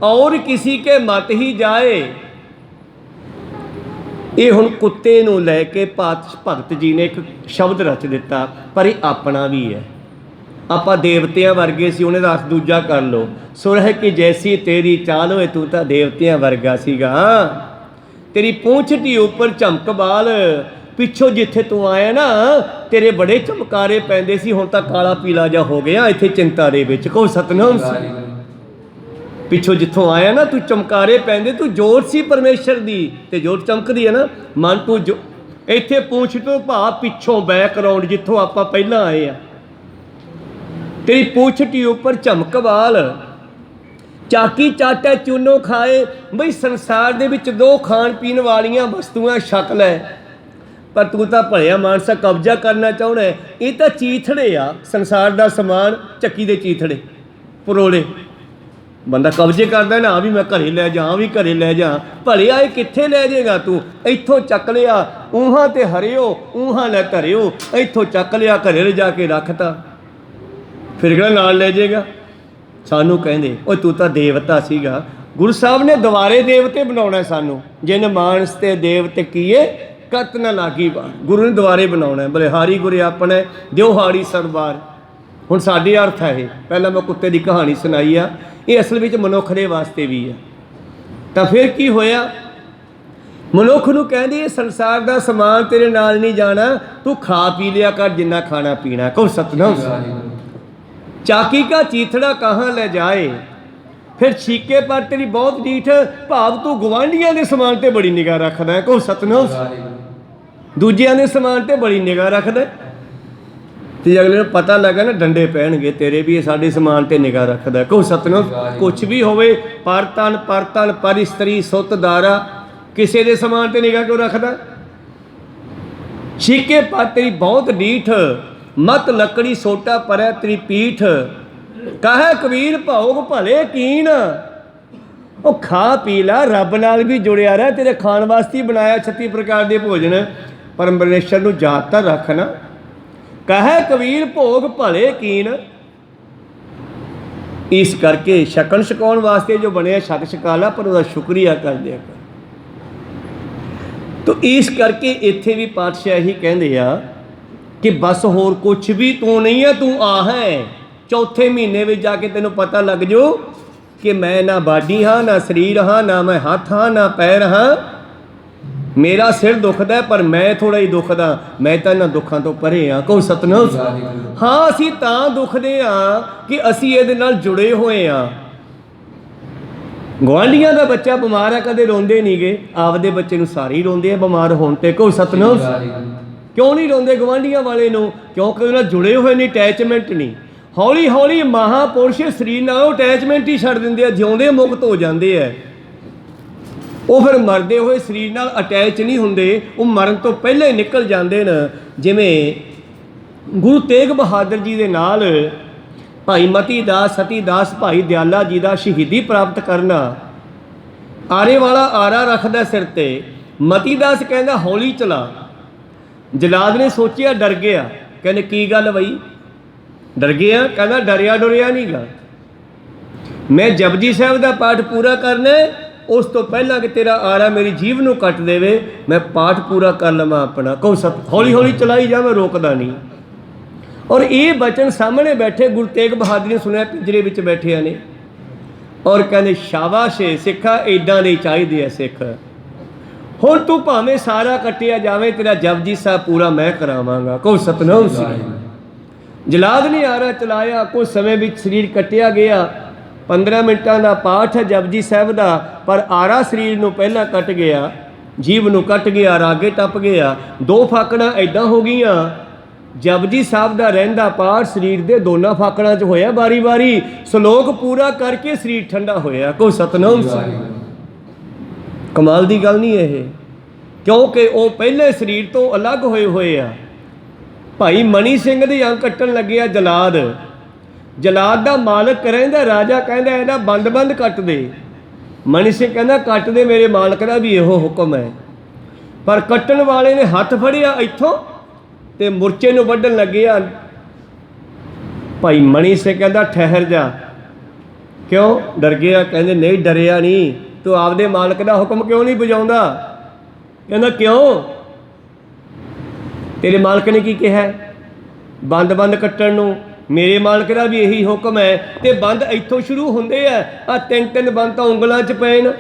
ਔਰ ਕਿਸੇ ਕੇ ਮਤ ਹੀ ਜਾਏ। ਇਹ ਹੁਣ ਕੁੱਤੇ ਨੂੰ ਲੈ ਕੇ ਭਗਤ ਜੀ ਨੇ ਇੱਕ ਸ਼ਬਦ ਰਚ ਦਿੱਤਾ, ਪਰ ਇਹ ਆਪਣਾ ਵੀ ਹੈ। ਆਪਾਂ ਦੇਵਤਿਆਂ ਵਰਗੇ ਸੀ, ਉਹਨੇ ਦਾ ਅਰਥ ਦੂਜਾ ਕਰ ਲਓ। ਸੁਰਹਿ ਕੀ ਜੈਸੀ ਤੇਰੀ ਚਾਲ, ਹੋਏ ਤੂੰ ਤਾਂ ਦੇਵਤਿਆਂ ਵਰਗਾ ਸੀਗਾ। ਤੇਰੀ ਪੂੰਛ ਦੀ ਉੱਪਰ ਝਮਕ ਬਾਲ, ਪਿੱਛੋਂ ਜਿੱਥੇ ਤੂੰ ਆਇਆ ਨਾ ਤੇਰੇ ਬੜੇ ਚਮਕਾਰੇ ਪੈਂਦੇ ਸੀ, ਹੁਣ ਤਾਂ ਕਾਲਾ ਪੀਲਾ ਜਿਹਾ ਹੋ ਗਿਆ ਇੱਥੇ ਚਿੰਤਾ ਦੇ ਵਿੱਚ। ਕਹੋ ਸਤਨਾਮ। ਪਿੱਛੋਂ ਜਿੱਥੋਂ ਆਇਆ ਨਾ ਤੂੰ ਚਮਕਾਰੇ ਪੈਂਦੇ, ਤੂੰ ਜੋਤ ਸੀ ਪਰਮੇਸ਼ਰ ਦੀ, ਤੇ ਜੋਤ ਚਮਕਦੀ ਹੈ ਨਾ ਮਨ ਤੂੰ ਇੱਥੇ ਪੂੰਛ ਤੋਂ ਭਾਵ ਪਿੱਛੋਂ ਬੈਕਗਰਾਉਂਡ ਜਿੱਥੋਂ ਆਪਾਂ ਪਹਿਲਾਂ ਆਏ ਆ। ਤੇਰੀ ਪੂੰਛ ਟੀ ਉੱਪਰ ਝਮਕ ਵਾਲ, ਚਾਕੀ ਚਾਟਾ ਚੂਨੋ ਖਾਏ। ਬਈ ਸੰਸਾਰ ਦੇ ਵਿੱਚ ਦੋ ਖਾਣ ਪੀਣ ਵਾਲੀਆਂ ਵਸਤੂਆਂ ਛਕ ਲੈ, ਪਰ ਤੂੰ ਤਾਂ ਭਲਿਆ ਮਾਨਸਾ ਕਬਜ਼ਾ ਕਰਨਾ ਚਾਹੁੰਦਾ। ਇਹ ਤਾਂ ਚੀਥੜੇ ਆ, ਸੰਸਾਰ ਦਾ ਸਮਾਨ, ਚੱਕੀ ਦੇ ਚੀਥੜੇ ਪਰੋਲੇ। ਬੰਦਾ ਕਬਜ਼ੇ ਕਰਦਾ ਨਾ, ਵੀ ਮੈਂ ਘਰੇ ਲੈ ਜਾ, ਵੀ ਘਰੇ ਲੈ ਜਾ। ਭਲਿਆ ਇਹ ਕਿੱਥੇ ਲੈ ਜਾਏਗਾ ਤੂੰ। ਇੱਥੋਂ ਚੱਕ ਲਿਆ, ਊਹਾਂ ਤੇ ਹਰਿਓ, ਊਹਾਂ ਲੈ ਧਰਿਓ। ਇੱਥੋਂ ਚੱਕ ਲਿਆ, ਘਰੇ ਲਿਜਾ ਕੇ ਰੱਖਤਾ, ਫਿਰ ਕਿਹੜਾ ਨਾਲ ਲੈ ਜਾਏਗਾ। ਸਾਨੂੰ ਕਹਿੰਦੇ ਉਹ ਤੂੰ ਤਾਂ ਦੇਵਤਾ ਸੀਗਾ। ਗੁਰੂ ਸਾਹਿਬ ਨੇ ਦੁਬਾਰੇ ਦੇਵਤੇ ਬਣਾਉਣਾ ਸਾਨੂੰ। ਜਿਨ ਮਾਨਸ ਤੇ ਦੇਵਤੇ ਕੀਏ ਕਤ ਨਾ ਲਾਗੀ ਬਾਰ। ਗੁਰੂ ਨੇ ਦੁਬਾਰੇ ਬਣਾਉਣਾ। ਬਲਿਹਾਰੀ ਗੁਰੇ ਆਪਣੇ ਦਿਓ ਹਾੜੀ ਸਰਬਾਰ। ਹੁਣ ਸਾਡੇ ਅਰਥ ਹੈ ਇਹ। ਪਹਿਲਾਂ ਮੈਂ ਕੁੱਤੇ ਦੀ ਕਹਾਣੀ ਸੁਣਾਈ ਆ, ਇਹ ਅਸਲ ਵਿੱਚ ਮਨੁੱਖ ਦੇ ਵਾਸਤੇ ਵੀ ਆ। ਤਾਂ ਫਿਰ ਕੀ ਹੋਇਆ, ਮਨੁੱਖ ਨੂੰ ਕਹਿੰਦੇ ਇਹ ਸੰਸਾਰ ਦਾ ਸਮਾਨ ਤੇਰੇ ਨਾਲ ਨਹੀਂ ਜਾਣਾ, ਤੂੰ ਖਾ ਪੀ ਲਿਆ ਕਰ ਜਿੰਨਾ ਖਾਣਾ ਪੀਣਾ। ਕਹੋ ਸਤਨਾਮ। ਚਾਕੀ ਕਾ ਚੀਥੜਾ ਕਹਾਂ ਲੈ ਜਾਏ, ਫਿਰ ਛੀਕੇ ਪਰ ਤੇਰੀ ਬਹੁਤ ਡੀਠ, ਭਾਵ ਤੂੰ ਗਵਾਂਢੀਆਂ ਦੇ ਸਮਾਨ ਤੇ ਬੜੀ ਨਿਗਾਹ ਰੱਖਦਾ ਹੈ। ਕਹੋ ਸਤਨਾਮ। ਦੂਜਿਆਂ ਦੇ ਸਮਾਨ ਤੇ ਬੜੀ ਨਿਗਾਹ ਰੱਖਦਾ, ਤੇ ਅਗਲੇ ਨੂੰ ਪਤਾ ਲੱਗਾ ਨਾ ਡੰਡੇ ਪੈਣਗੇ ਤੇਰੇ ਵੀ, ਇਹ ਸਾਡੇ ਸਮਾਨ ਤੇ ਨਿਗਾਹ ਰੱਖਦਾ। ਕਹੋ ਸਤਨਾਮ। ਕੁਛ ਵੀ ਹੋਵੇ, ਪਰ ਤਨ ਪਰ ਇਸਤਰੀ ਸੁੱਤ ਦਾਰਾ, ਕਿਸੇ ਦੇ ਸਮਾਨ ਤੇ ਨਿਗਾਹ ਕਿਉਂ ਰੱਖਦਾ। ਛੀਕੇ ਪਰ ਤੇਰੀ ਬਹੁਤ ਡੀਠ, ਮਤ ਲੱਕੜੀ ਸੋਟਾ ਪਰੈ ਤੇਰੀ ਪੀਠ, ਕਹੇ ਕਬੀਰ ਭੋਗ ਭਲੇ ਕੀਨ। ਉਹ ਖਾ ਪੀ ਲਾ, ਰੱਬ ਨਾਲ ਵੀ ਜੁੜਿਆ ਰਹਿ, ਤੇਰੇ ਖਾਣ ਵਾਸਤੇ ਬਣਾਇਆ 36 ਪ੍ਰਕਾਰ ਦੇ ਭੋਜਨ, ਪਰ ਪਰਮੇਸ਼ਰ ਨੂੰ ਯਾਦ ਤਾਂ ਰੱਖ ਨਾ। ਕਹੇ ਕਬੀਰ ਭੋਗ ਭਲੇ ਕੀਨ। ਇਸ ਕਰਕੇ ਛਕਣ ਛਕਾਉਣ ਵਾਸਤੇ ਜੋ ਬਣਿਆ ਛਕ ਛਕਾ ਲਾ, ਪਰ ਉਹਦਾ ਸ਼ੁਕਰੀਆ ਕਰ ਦਿਆ ਕਰ। ਤੋ ਇਸ ਕਰਕੇ ਇੱਥੇ ਵੀ ਪਾਤਸ਼ਾਹ ਇਹੀ ਕਹਿੰਦੇ ਆ ਕਿ ਬਸ ਹੋਰ ਕੁਛ ਵੀ ਤੂੰ ਨਹੀਂ ਹੈ, ਤੂੰ ਆ ਹੈ। ਚੌਥੇ ਮਹੀਨੇ ਵਿੱਚ ਜਾ ਕੇ ਤੈਨੂੰ ਪਤਾ ਲੱਗ ਜਾਊ ਕਿ ਮੈਂ ਨਾ ਬਾਡੀ ਹਾਂ, ਨਾ ਸਰੀਰ ਹਾਂ, ਨਾ ਮੈਂ ਹੱਥ ਹਾਂ, ਨਾ ਪੈਰ ਹਾਂ। ਮੇਰਾ ਸਿਰ ਦੁਖਦਾ ਪਰ ਮੈਂ ਥੋੜਾ ਹੀ ਦੁਖਦਾ, ਮੈਂ ਤਾਂ ਇਹਨਾਂ ਦੁੱਖਾਂ ਤੋਂ ਪਰੇ ਹਾਂ। ਕਹੋ ਸਤਿਨਾਮ। ਹਾਂ, ਅਸੀਂ ਤਾਂ ਦੁਖਦੇ ਹਾਂ ਕਿ ਅਸੀਂ ਇਹਦੇ ਨਾਲ ਜੁੜੇ ਹੋਏ ਹਾਂ। ਗੁਆਂਢੀਆਂ ਦਾ ਬੱਚਾ ਬਿਮਾਰ ਹੈ, ਕਦੇ ਰੋਂਦੇ ਨਹੀਂ ਗੇ, ਆਪਦੇ ਬੱਚੇ ਨੂੰ ਸਾਰੇ ਹੀ ਰੋਂਦੇ ਆ ਬਿਮਾਰ ਹੋਣ ਤੇ। ਕਹੋ ਸਤਿਨਾਮ। ਕਿਉਂ ਨਹੀਂ ਰੋਂਦੇ ਗੁਆਂਢੀਆਂ ਵਾਲੇ ਨੂੰ? ਕਿਉਂਕਿ ਉਹਦੇ ਨਾਲ ਜੁੜੇ ਹੋਏ ਨਹੀਂ, ਅਟੈਚਮੈਂਟ ਨਹੀਂ। ਹੌਲੀ ਹੌਲੀ ਮਹਾਂਪੁਰਸ਼ ਸਰੀਰ ਨਾਲ ਅਟੈਚਮੈਂਟ ਹੀ ਛੱਡ ਦਿੰਦੇ ਆ, ਜਿਉਂਦੇ ਮੁਕਤ ਹੋ ਜਾਂਦੇ ਆ। ਉਹ ਫਿਰ ਮਰਦੇ ਹੋਏ ਸਰੀਰ ਨਾਲ ਅਟੈਚ ਨਹੀਂ ਹੁੰਦੇ, ਉਹ ਮਰਨ ਤੋਂ ਪਹਿਲਾਂ ਹੀ ਨਿਕਲ ਜਾਂਦੇ ਨੇ। ਜਿਵੇਂ ਗੁਰੂ ਤੇਗ ਬਹਾਦਰ ਜੀ ਦੇ ਨਾਲ ਭਾਈ ਮਤੀ ਦਾਸ, ਸਤੀ ਦਾਸ, ਭਾਈ ਦਿਆਲਾ ਜੀ ਦਾ ਸ਼ਹੀਦੀ ਪ੍ਰਾਪਤ ਕਰਨਾ। ਆਰੇ ਵਾਲਾ ਆਰਾ ਰੱਖਦਾ ਸਿਰ ਤੇ, ਮਤੀ ਦਾਸ ਕਹਿੰਦਾ ਹੌਲੀ ਚਲਾ। ਜਲਾਦ ਨੇ ਸੋਚਿਆ, ਡਰ ਗਿਆ। ਕਹਿੰਦੇ ਕੀ ਗੱਲ ਬਈ, ਡਰ ਗਿਆ? ਕਹਿੰਦਾ ਡਰਿਆ ਡੁਰਿਆ ਨਹੀਂ ਗਾ, ਮੈਂ ਜਪਜੀ ਸਾਹਿਬ ਦਾ ਪਾਠ ਪੂਰਾ ਕਰਨਾ, ਉਸ ਤੋਂ ਪਹਿਲਾਂ ਕਿ ਤੇਰਾ ਆਰਾ ਮੇਰੀ ਜੀਭ ਨੂੰ ਕੱਟ ਦੇਵੇ, ਮੈਂ ਪਾਠ ਪੂਰਾ ਕਰ ਲਵਾਂ ਆਪਣਾ। ਕਹੋ ਹੌਲੀ ਹੌਲੀ ਚਲਾਈ ਜਾ, ਮੈਂ ਰੋਕਦਾ ਨਹੀਂ। ਔਰ ਇਹ ਬਚਨ ਸਾਹਮਣੇ ਬੈਠੇ ਗੁਰੂ ਤੇਗ ਬਹਾਦਰ ਨੇ ਸੁਣਿਆ, ਪਿੰਜਰੇ ਵਿੱਚ ਬੈਠਿਆਂ ਨੇ, ਔਰ ਕਹਿੰਦੇ ਸ਼ਾਬਾਸ਼ ਸਿੱਖਾ, ਇੱਦਾਂ ਦੇ ਚਾਹੀਦੇ ਆ ਸਿੱਖ। ਹੁਣ ਤੂੰ ਭਾਵੇਂ ਸਾਰਾ ਕੱਟਿਆ ਜਾਵੇ, ਤੇਰਾ ਜਪਜੀ ਸਾਹਿਬ ਪੂਰਾ ਮੈਂ ਕਰਾਵਾਂਗਾ। ਕਹੋ ਸਤਿਨਾਮ ਸ੍ਰੀ। ਜਲਾਦ ਨੇ ਆਰਾ ਚਲਾਇਆ, ਕੁਝ ਸਮੇਂ ਵਿੱਚ ਸਰੀਰ ਕੱਟਿਆ ਗਿਆ। 15 ਮਿੰਟਾਂ ਦਾ ਪਾਠ ਹੈ ਜਪਜੀ ਸਾਹਿਬ ਦਾ, ਪਰ ਆਰਾ ਸਰੀਰ ਨੂੰ ਪਹਿਲਾਂ ਕੱਟ ਗਿਆ, ਜੀਭ ਨੂੰ ਕੱਟ ਗਿਆ, ਰਾਗੇ ਟੱਪ ਗਿਆ। 2 ਫਾਕੜਾਂ ਐਦਾਂ ਹੋ ਗਈਆਂ, ਜਪਜੀ ਸਾਹਿਬ ਦਾ ਰਹਿੰਦਾ ਪਾਠ ਸਰੀਰ ਦੇ ਦੋਨਾਂ ਫਾਕੜਾਂ 'ਚ ਹੋਇਆ ਵਾਰੀ ਵਾਰੀ। ਸ਼ਲੋਕ ਪੂਰਾ ਕਰਕੇ ਸਰੀਰ ਠੰਡਾ ਹੋਇਆ। ਕੋਈ ਸਤਿਨਾਮ। ਕਮਾਲ ਦੀ ਗੱਲ ਨਹੀਂ ਇਹ, ਕਿਉਂਕਿ ਉਹ ਪਹਿਲੇ ਸਰੀਰ ਤੋਂ ਅਲੱਗ ਹੋਏ ਹੋਏ ਆ। ਭਾਈ ਮਣੀ ਸਿੰਘ ਦੇ ਅੰਗ ਕੱਟਣ ਲੱਗਿਆ ਜਲਾਦ। ਜਲਾਦ ਦਾ ਮਾਲਕ ਰਹਿੰਦਾ, ਰਾਜਾ ਕਹਿੰਦਾ ਇਹਦਾ ਬੰਦ ਬੰਦ ਕੱਟ ਦੇ। ਮਣੀ ਸਿੰਘ ਕਹਿੰਦਾ ਕੱਟ ਦੇ, ਮੇਰੇ ਮਾਲਕ ਦਾ ਵੀ ਇਹੋ ਹੁਕਮ ਹੈ। ਪਰ ਕੱਟਣ ਵਾਲੇ ਨੇ ਹੱਥ ਫੜਿਆ ਇੱਥੋਂ ਤੇ ਮੁਰਚੇ ਨੂੰ ਵੱਢਣ ਲੱਗਿਆ। ਭਾਈ ਮਣੀ ਸਿੰਘ ਕਹਿੰਦਾ ਠਹਿਰ ਜਾ। ਕਿਉਂ? ਡਰ ਗਿਆ? ਕਹਿੰਦੇ ਨਹੀਂ ਡਰਿਆ ਨਹੀਂ, ਤੂੰ ਆਪਦੇ ਮਾਲਕ ਦਾ ਹੁਕਮ ਕਿਉਂ ਨਹੀਂ ਬਜਾਉਂਦਾ? ਕਹਿੰਦਾ ਕਿਉਂ? ਤੇਰੇ ਮਾਲਕ ਨੇ ਕੀ ਕਿਹਾ? ਬੰਦ ਬੰਦ ਕੱਟਣ ਨੂੰ। ਮੇਰੇ ਮਾਲਕ ਦਾ ਵੀ ਇਹੀ ਹੁਕਮ ਹੈ। ਤੇ ਬੰਦ ਇੱਥੋਂ ਸ਼ੁਰੂ ਹੁੰਦੇ ਆ, ਆ 3-3 ਬੰਦ ਤਾਂ ਉਂਗਲਾਂ 'ਚ ਪਏ ਨੇ।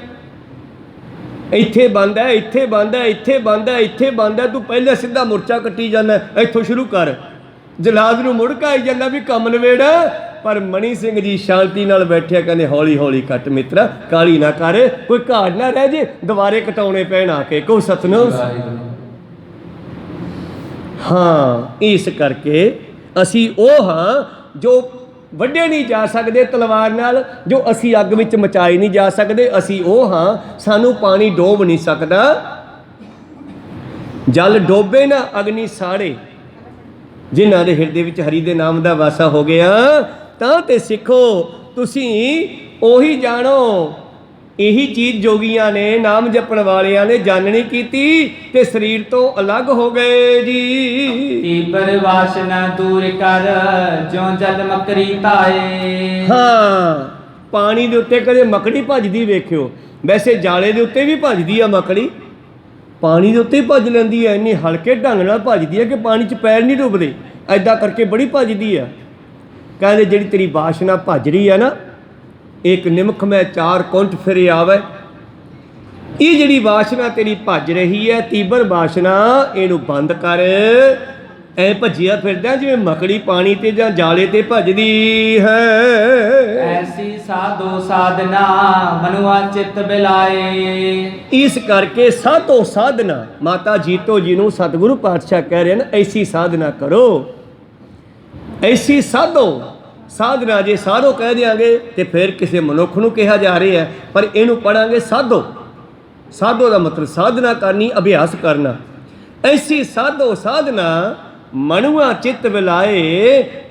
ਇੱਥੇ ਬੰਦ ਹੈ, ਇੱਥੇ ਬੰਦ ਹੈ, ਇੱਥੇ ਬੰਦ ਹੈ, ਇੱਥੇ ਬੰਦ ਹੈ। ਤੂੰ ਪਹਿਲੇ ਸਿੱਧਾ ਮੁਰਚਾ ਕੱਟੀ ਜਾਂਦਾ, ਇੱਥੋਂ ਸ਼ੁਰੂ ਕਰ। ਜਲਾਦ ਨੂੰ ਮੁੜਕਾ ਆਈ ਜਾਂਦਾ ਵੀ ਕੰਮ ਨਵੇੜ। ਪਰ ਮਣੀ ਸਿੰਘ ਜੀ ਸ਼ਾਂਤੀ ਨਾਲ ਬੈਠਿਆ, ਕਹਿੰਦੇ ਹੌਲੀ ਹੌਲੀ ਕੱਟ ਮਿੱਤਰਾ, ਕਾਲੀ ਨਾ ਕਰ, ਕੋਈ ਘਾਟ ਨਾ ਰਹਿ ਜੇ, ਦੁਬਾਰੇ ਕਟਾਉਣੇ ਪੈਣ ਆ ਕੇ। ਕਹੋ ਸਤਿਨਾਮ। ਹਾਂ, ਇਸ ਕਰਕੇ ਅਸੀਂ ਉਹ ਹਾਂ ਜੋ ਵੱਢੇ ਨਹੀਂ ਜਾ ਸਕਦੇ ਤਲਵਾਰ ਨਾਲ, ਜੋ ਅਸੀਂ ਅੱਗ ਵਿੱਚ ਮਚਾਏ ਨਹੀਂ ਜਾ ਸਕਦੇ। ਅਸੀਂ ਉਹ ਹਾਂ, ਸਾਨੂੰ ਪਾਣੀ ਡੋਬ ਨਹੀਂ ਸਕਦਾ। ਜਲ ਡੋਬੇ ਨਾ ਅਗਨੀ ਸਾੜੇ, ਜਿਨ੍ਹਾਂ ਦੇ ਹਿਰਦੇ ਵਿੱਚ ਹਰੀ ਦੇ ਨਾਮ ਦਾ ਵਾਸਾ ਹੋ ਗਿਆ, ਤਾਂ ਤੇ ਸਿੱਖੋ ਤੁਸੀਂ ਉਹੀ ਜਾਣੋ। ਇਹੀ ਚੀਜ਼ ਜੋਗੀਆਂ ਨੇ, ਨਾਮ ਜਪਣ ਵਾਲਿਆਂ ਨੇ ਜਾਣਨੀ ਕੀਤੀ ਤੇ ਸਰੀਰ ਤੋਂ ਅਲੱਗ ਹੋ ਗਏ ਜੀ। ਤੀਬਰ ਵਾਸਨਾ ਦੂਰ ਕਰ, ਜਿਉਂ ਜਲ ਮਕਰੀ ਧਾਏ। ਹਾਂ, ਪਾਣੀ ਦੇ ਉੱਤੇ ਕਦੇ ਮੱਕੜੀ ਭੱਜਦੀ ਵੇਖਿਓ? ਵੈਸੇ ਜਾਲੇ ਦੇ ਉੱਤੇ ਵੀ ਭੱਜਦੀ ਆ ਮੱਕੜੀ, ਪਾਣੀ ਦੇ ਉੱਤੇ ਹੀ ਭੱਜ ਲੈਂਦੀ ਹੈ। ਇੰਨੀ ਹਲਕੇ ਢੰਗ ਨਾਲ ਭੱਜਦੀ ਹੈ ਕਿ ਪਾਣੀ 'ਚ ਪੈਰ ਨਹੀਂ ਡੁੱਬਦੇ, ਐਦਾਂ ਕਰਕੇ ਬੜੀ ਭੱਜਦੀ ਆ। ਕਹਿੰਦੇ ਜਿਹੜੀ ਤੇਰੀ ਵਾਸ਼ਨਾ ਭੱਜ ਰਹੀ ਆ ਨਾ, ਇੱਕ ਨਿਮਖ ਮੈਂ 4 ਕੁੰਠ ਫਿਰ ਆਵੇ। ਇਹ ਜਿਹੜੀ ਵਾਸ਼ਨਾ ਤੇਰੀ ਭੱਜ ਰਹੀ ਹੈ, ਤੀਬਰ ਵਾਸ਼ਨਾ, ਇਹਨੂੰ ਬੰਦ ਕਰ। ਐ ਭੱਜਿਆ ਫਿਰਦਾ ਜਿਵੇਂ ਮੱਕੜੀ ਪਾਣੀ ਤੇ ਜਾਂ ਜਾਲੇ ਤੇ ਭੱਜਦੀ ਹੈ। ਐਸੀ ਸਾਧੋ ਸਾਧਨਾ ਮਨੁਆ ਚਿੱਤ ਬਿਲਾਏ। ਇਸ ਕਰਕੇ ਸਾਧੋ ਸਾਧਨਾ, ਮਾਤਾ ਜੀਤੋ ਜੀ ਨੂੰ ਸਤਿਗੁਰੂ ਪਾਤਸ਼ਾਹ ਕਹਿ ਰਹੇ ਨੇ ਐਸੀ ਸਾਧਨਾ ਕਰੋ। ਐਸੀ ਸਾਧੋ ਸਾਧਨਾ, ਜੇ ਸਾਧੋ ਕਹਿ ਦਿਆਂਗੇ ਤੇ ਫਿਰ ਕਿਸੇ ਮਨੁੱਖ ਨੂੰ ਕਿਹਾ ਜਾ ਰਿਹਾ ਹੈ, ਪਰ ਇਹਨੂੰ ਪੜਾਂਗੇ ਸਾਧੋ। ਸਾਧੋ ਦਾ ਮਤਲਬ ਸਾਧਨਾ ਕਰਨੀ, ਅਭਿਆਸ ਕਰਨਾ। ਐਸੀ ਸਾਧੋ ਸਾਧਨਾ ਮਨੁਆ ਚਿੱਤ ਬਿਲਾਏ।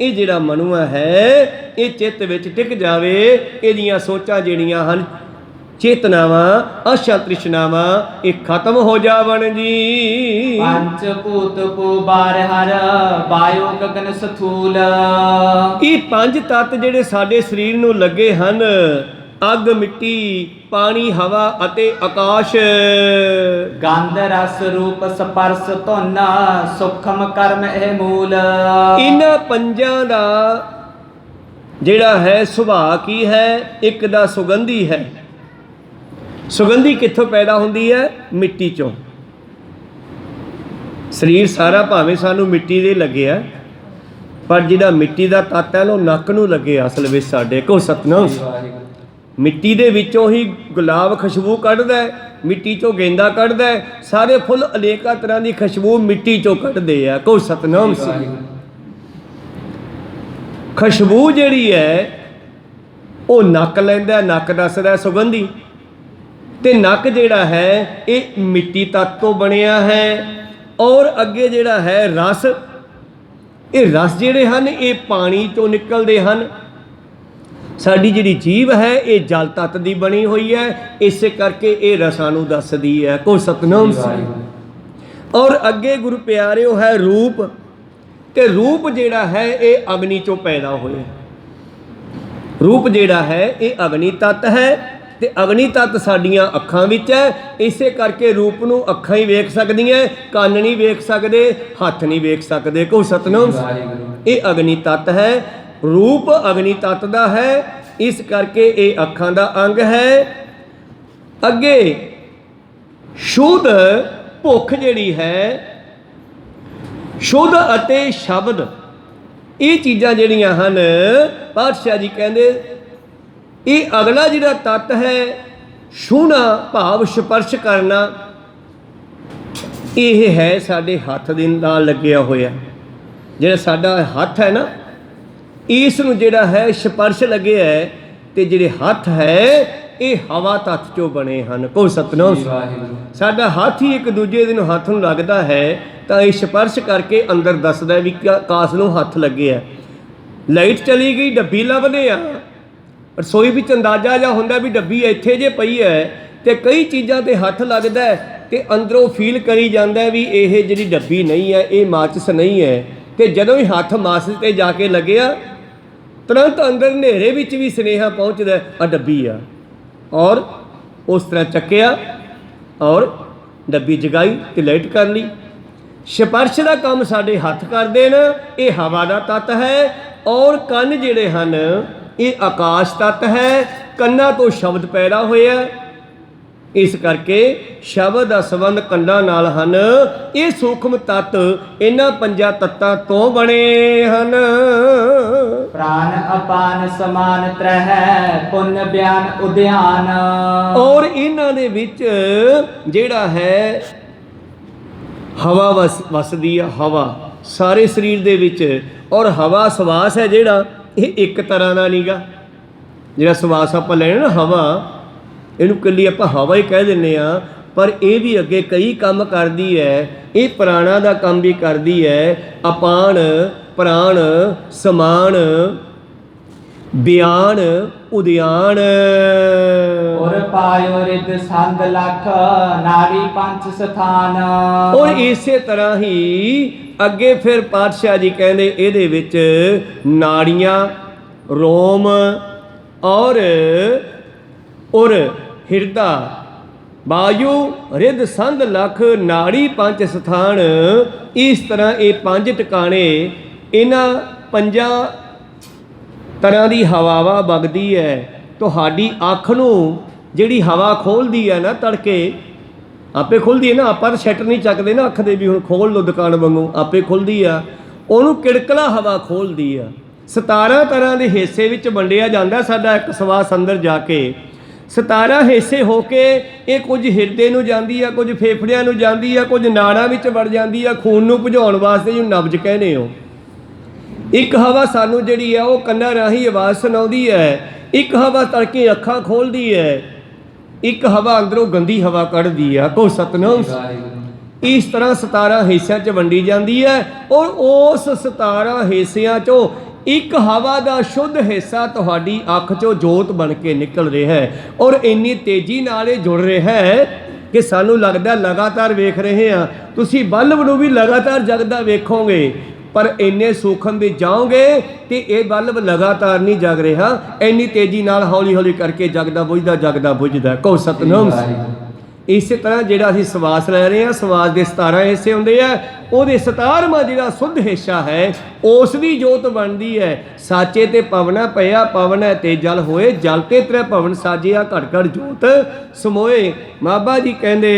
ਇਹ ਜਿਹੜਾ ਮਨੁਆ ਹੈ, ਇਹ ਚਿੱਤ ਵਿੱਚ ਟਿਕ ਜਾਵੇ। ਇਹਦੀਆਂ ਸੋਚਾਂ ਜਿਹੜੀਆਂ ਹਨ, ਚੇਤਨਾਵਾਂ, ਆਸ਼ਾ ਤ੍ਰਿਸ਼ਨਾਵਾਂ, ਇਹ ਖਤਮ ਹੋ ਜਾਵਣ ਜੀ। ਪੰਜ ਭੂਤ ਕੋ ਬਾਰ ਹਰ, ਵਾਯੋ ਗਗਨ ਸਥੂਲ। ਇਹ 5 ਤੱਤ ਜਿਹੜੇ ਸਾਡੇ ਸਰੀਰ ਨੂੰ ਲੱਗੇ ਹਨ, अग मिट्टी पानी हवा अते आकाश। गंध रस रूप स्पर्श धुन सूक्ष्म कर्म ਇਹ मूल। इन्हां पंजां दा ਜਿਹੜਾ है सुभाਅ की है, एक दा सुगंधी है। सुगंधी कित्थों पैदा हुंदी है? मिट्टी चों। सरीर सारा भावें सानू मिट्टी दे लगे है, पर जिहड़ा मिट्टी दा तत्त है ਉਹ ਨੱਕ ਨੂੰ ਲੱਗੇ ਅਸਲ ਵਿੱਚ ਸਾਡੇ ਕੋ ਸਤਨਾਮ। ਮਿੱਟੀ ਦੇ ਵਿੱਚੋਂ ਹੀ ਗੁਲਾਬ ਖੁਸ਼ਬੂ ਕੱਢਦਾ ਹੈ, ਮਿੱਟੀ ਚੋਂ ਗੇਂਦਾ ਕੱਢਦਾ ਹੈ, ਸਾਰੇ ਫੁੱਲ ਅਨੇਕਾਂ ਤਰ੍ਹਾਂ ਦੀ ਖੁਸ਼ਬੂ ਮਿੱਟੀ ਚੋਂ ਕੱਢਦੇ ਆ। ਕੋ ਸਤਨਾਮ ਸੀ। ਖੁਸ਼ਬੂ ਜਿਹੜੀ ਹੈ ਉਹ ਨੱਕ ਲੈਂਦਾ, ਨੱਕ ਦੱਸਦਾ ਸੁਗੰਧੀ। ਤੇ ਨੱਕ ਜਿਹੜਾ ਹੈ ਇਹ ਮਿੱਟੀ ਤੱਤ ਤੋਂ ਬਣਿਆ ਹੈ। ਔਰ ਅੱਗੇ ਜਿਹੜਾ ਹੈ ਰਸ, ਇਹ ਰਸ ਜਿਹੜੇ ਹਨ ਇਹ ਪਾਣੀ ਤੋਂ ਨਿਕਲਦੇ ਹਨ। ਸਾਡੀ ਜਿਹੜੀ ਜੀਭ ਹੈ ਇਹ ਜਲ ਤੱਤ ਦੀ ਬਣੀ ਹੋਈ ਹੈ, ਇਸੇ ਕਰਕੇ ਇਹ ਰਸਾਂ ਨੂੰ ਦੱਸਦੀ ਹੈ। ਕੋ ਸਤਨਾਮ ਸੀ। ਔਰ ਅੱਗੇ ਗੁਰੂ ਪਿਆਰਿਓ ਹੈ ਰੂਪ, ਤੇ ਰੂਪ ਜਿਹੜਾ ਹੈ ਇਹ ਅਗਨੀ ਚੋਂ ਪੈਦਾ ਹੋਇਆ। ਰੂਪ ਜਿਹੜਾ ਹੈ ਇਹ ਅਗਨੀ ਤੱਤ ਹੈ, ਤੇ ਅਗਨੀ ਤੱਤ ਸਾਡੀਆਂ ਅੱਖਾਂ ਵਿੱਚ ਹੈ, ਇਸੇ ਕਰਕੇ ਰੂਪ ਨੂੰ ਅੱਖਾਂ ਹੀ ਵੇਖ ਸਕਦੀਆਂ, ਕੰਨ ਨਹੀਂ ਵੇਖ ਸਕਦੇ, ਹੱਥ ਨਹੀਂ ਵੇਖ ਸਕਦੇ। ਕੋ ਸਤਨਾਮ ਸੀ। ਇਹ ਅਗਨੀ ਤੱਤ ਹੈ, रूप अग्नि तत्त दा है, इस करके ये अखां दा अंग है। अगे शुद्ध भुख जिहड़ी है, शुद्ध अते शब्द, ये चीज़ां जिहड़ियां हन पातशाह जी कहंदे ये अगला जिहड़ा तत्त है छूहना भाव स्पर्श करना, ये है साडे हत्थ दे नाल लग्गिया होया। जिहड़ा साडा हत्थ है ना, इस नूं जिहड़ा है स्पर्श लगे है, ते जिहड़े हत्थ है ये हवा तत्त चों बने हैं। को सतनाम। साडा हाथ ही एक दूजे दिन हाथ नूं लगदा है तो ये स्पर्श करके अंदर दसदा भी कास नूं हत्थ लगे है। लाइट चली गई, डब्बी लभदे आ, रसोई विच अंदाजा जिहा हुंदा भी डब्बी इत्थे जे पई है, ते कई चीज़ां ते हत्थ लगदा है, ते अंदरों फील करी जांदा भी ये जिहड़ी डब्बी नहीं है, ये माचिस नहीं है। ते जदों ही हत्थ माचिस ते जाके लगिया, तुरंत अंदर नेरे विच भी सुनेहा पहुँचदा आ डब्बी आ, और उस तरह चक्या और डब्बी जगाई ते लाइट कर ली। स्पर्श का काम साडे हत्थ करदे न, ये हवा का तत्त है। और कन जिहड़े हन ये आकाश तत्त है, कन्ना तो शब्द पैदा होया, इस करके शब्द का संबंध कंडां नाल हन। ये सूक्ष्म तत्त इन्हां पंजां तत्तां तो बने हन। प्राण अपान समान त्रह पुण्य बयान उद्यान। और इन्हां दे विच जिहड़ा है हवा वसदी आ, हवा सारे शरीर दे विच। और हवा सवास है जिहड़ा ये एक तरह का नहीं गा। जिहड़ा सवास आपां लैणे ना हवा, इहनूं कल्ली आपां हवा ही कह दिंदे आ, पर यह भी अगे कई काम करदी है। ये प्राणा दा काम भी करदी है। अपान प्राण समान बयान उद्यान। और पायो रिद संद लख नारी पंच स्थान। और इसे तरह ही अगे फिर पातशाह जी कहते इहदे विच नाड़ियाँ रोम और हिरदा वायु रिद संध लख नाड़ी पंच स्थान। इस तरह ये पंज टिकाणे इन्हां पंजां तरह की हवावा वगदी है। तुहाडी अख नूं जिहड़ी हवा खोलदी है ना, तड़के आपे खुलदी है ना, आपां शटर नहीं चकदे ना अख दे भी हुण खोल लो दुकान वांगू, आपे खुलदी आ। उहनूं किड़कला हवा खोलदी आ। 17 तरह के हिस्से विच वंडिया जांदा साडा एक सवास अंदर जाके। 17 हिस्से होके ये कुछ हिरदे नूं जांदी आ, कुछ फेफड़ियां नूं जांदी आ, कुछ नाड़ां विच वड़ जांदी आ, खून नूं भजाउण वास्ते जिहनूं नब्ज कहने हो। एक हवा सानू जिहड़ी है वो कन्नां राहीं आवाज़ सुणाउंदी है, एक हवा तड़के अखां खोलदी है, एक हवा अंदरों गंदी हवा कढ़दी है। को सतनाम। इस तरह 17 हिस्सों च वंडी जाती है। और उस 17 हिस्सों चों एक हवा का शुद्ध हिस्सा तुहाडी अख चों जोत बन के निकल रहा है, और इन्नी तेजी नाल ये जुड़ रहा है कि सानू लगदा लगातार वेख रहे हैं। तुसीं बल्ब नूं भी लगातार जगदा वेखोगे, ਪਰ ਇੰਨੇ ਸੂਖਮ ਵਿੱਚ ਜਾਓਗੇ ਤੇ ਇਹ ਬਲਬ ਲਗਾਤਾਰ ਨਹੀਂ ਜਗ ਰਿਹਾ, ਇੰਨੀ ਤੇਜ਼ੀ ਨਾਲ ਹੌਲੀ ਹੌਲੀ ਕਰਕੇ ਜਗਦਾ ਬੁਝਦਾ। ਕਹੋ ਸਤਨਾਮ। ਇਸੇ ਤਰ੍ਹਾਂ ਜਿਹੜਾ ਅਸੀਂ ਸਵਾਸ ਲੈ ਰਹੇ ਹਾਂ, ਸਵਾਸ ਦੇ 17 ਹਿੱਸੇ ਹੁੰਦੇ ਆ, ਉਹਦੇ 17ਵਾਂ ਜਿਹੜਾ ਸੁੱਧ ਹਿੱਸਾ ਹੈ ਉਸ ਦੀ ਜੋਤ ਬਣਦੀ ਹੈ। ਸਾਚੇ ਤੇ ਪਵਨਾ ਪਿਆ, ਪਵਨ ਹੈ ਤੇ ਜਲ ਹੋਏ, ਜਲ ਤੇ ਤ੍ਰੈ ਭਵਨ ਸਾਜਿਆ, ਘੜ ਘੜ ਜੋਤ ਸਮੋਏ। ਬਾਬਾ ਜੀ ਕਹਿੰਦੇ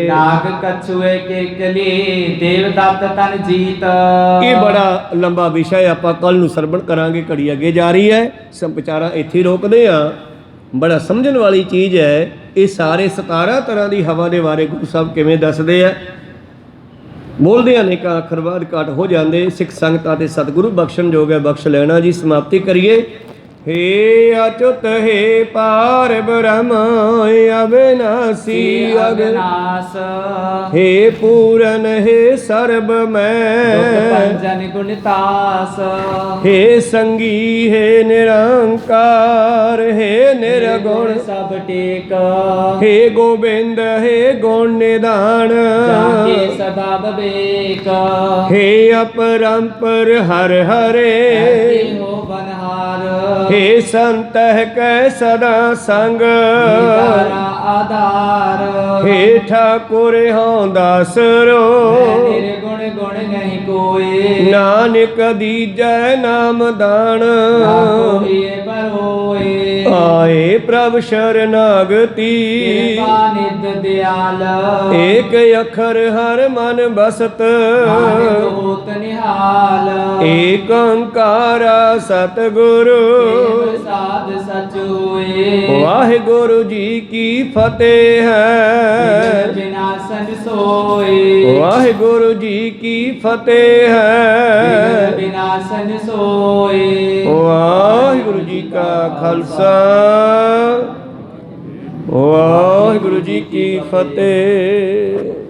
ਨਾਗ ਕਛੂਏ ਕੇਕਲੀ ਦੇਵ ਦत्त ਤਨ ਜੀਤ। ਇਹ ਬੜਾ ਲੰਬਾ ਵਿਸ਼ਾ ਹੈ, ਆਪਾਂ ਕੱਲ ਨੂੰ ਸਰਵਣ ਕਰਾਂਗੇ, ਘੜੀ ਅੱਗੇ ਜਾ ਰਹੀ ਹੈ, ਸੰਪਚਾਰਾ ਇੱਥੇ ਹੀ ਰੋਕਦੇ ਆ। ਬੜਾ ਸਮਝਣ ਵਾਲੀ ਚੀਜ਼ ਹੈ। ਇਹ ਸਾਰੇ 17 ਤਰ੍ਹਾਂ ਦੀ ਹਵਾ ਦੇ ਬਾਰੇ ਗੁਰੂ ਸਾਹਿਬ ਕਿਵੇਂ ਦੱਸਦੇ ਆ। ਬੋਲਦੇ ਅਨੇਕਾਂ ਅੱਖਰ ਬਾਅਦ ਘੱਟ ਹੋ ਜਾਂਦੇ। ਸਿੱਖ ਸੰਗਤਾਂ ਤੇ ਸਤਿਗੁਰੂ ਬਖਸ਼ਣ ਜੋਗ ਹੈ, ਬਖਸ਼ ਲੈਣਾ ਜੀ। ਸਮਾਪਤੀ ਕਰੀਏ। हे अच्युत हे पार ब्रह्म अविनाशी अविनाश, हे पूरन हे सर्व दुख मैं, पंजन गुणतास। हे संगी हे निरंकार, हे निर्गुण सब टेक, हे गोविंद हे गुण निधान, जाके सदा विवेक। हे अपरंपर हर हरे, हो बनहार, हे संत कै सदा संग, आधार। हे ठाकुर हों दासरो, निर्गुण गुण नहीं कोई, नानक दीजै नाम दान, ना कोई बरोए। आए प्रभ शरणागति, कृपा निध दयाल, एक अखर हर मन बसत, नानक होत निहाल। एक ओंकारा सतगुरु, साध सच होए। वाहिगुरु जी की फतेह है, विनाशन सोए। वाहिगुरु जी की फतेह है, विनाशन सोए। वाहिगुरु जी का खालसा, वाहिगुरु जी की फतेह।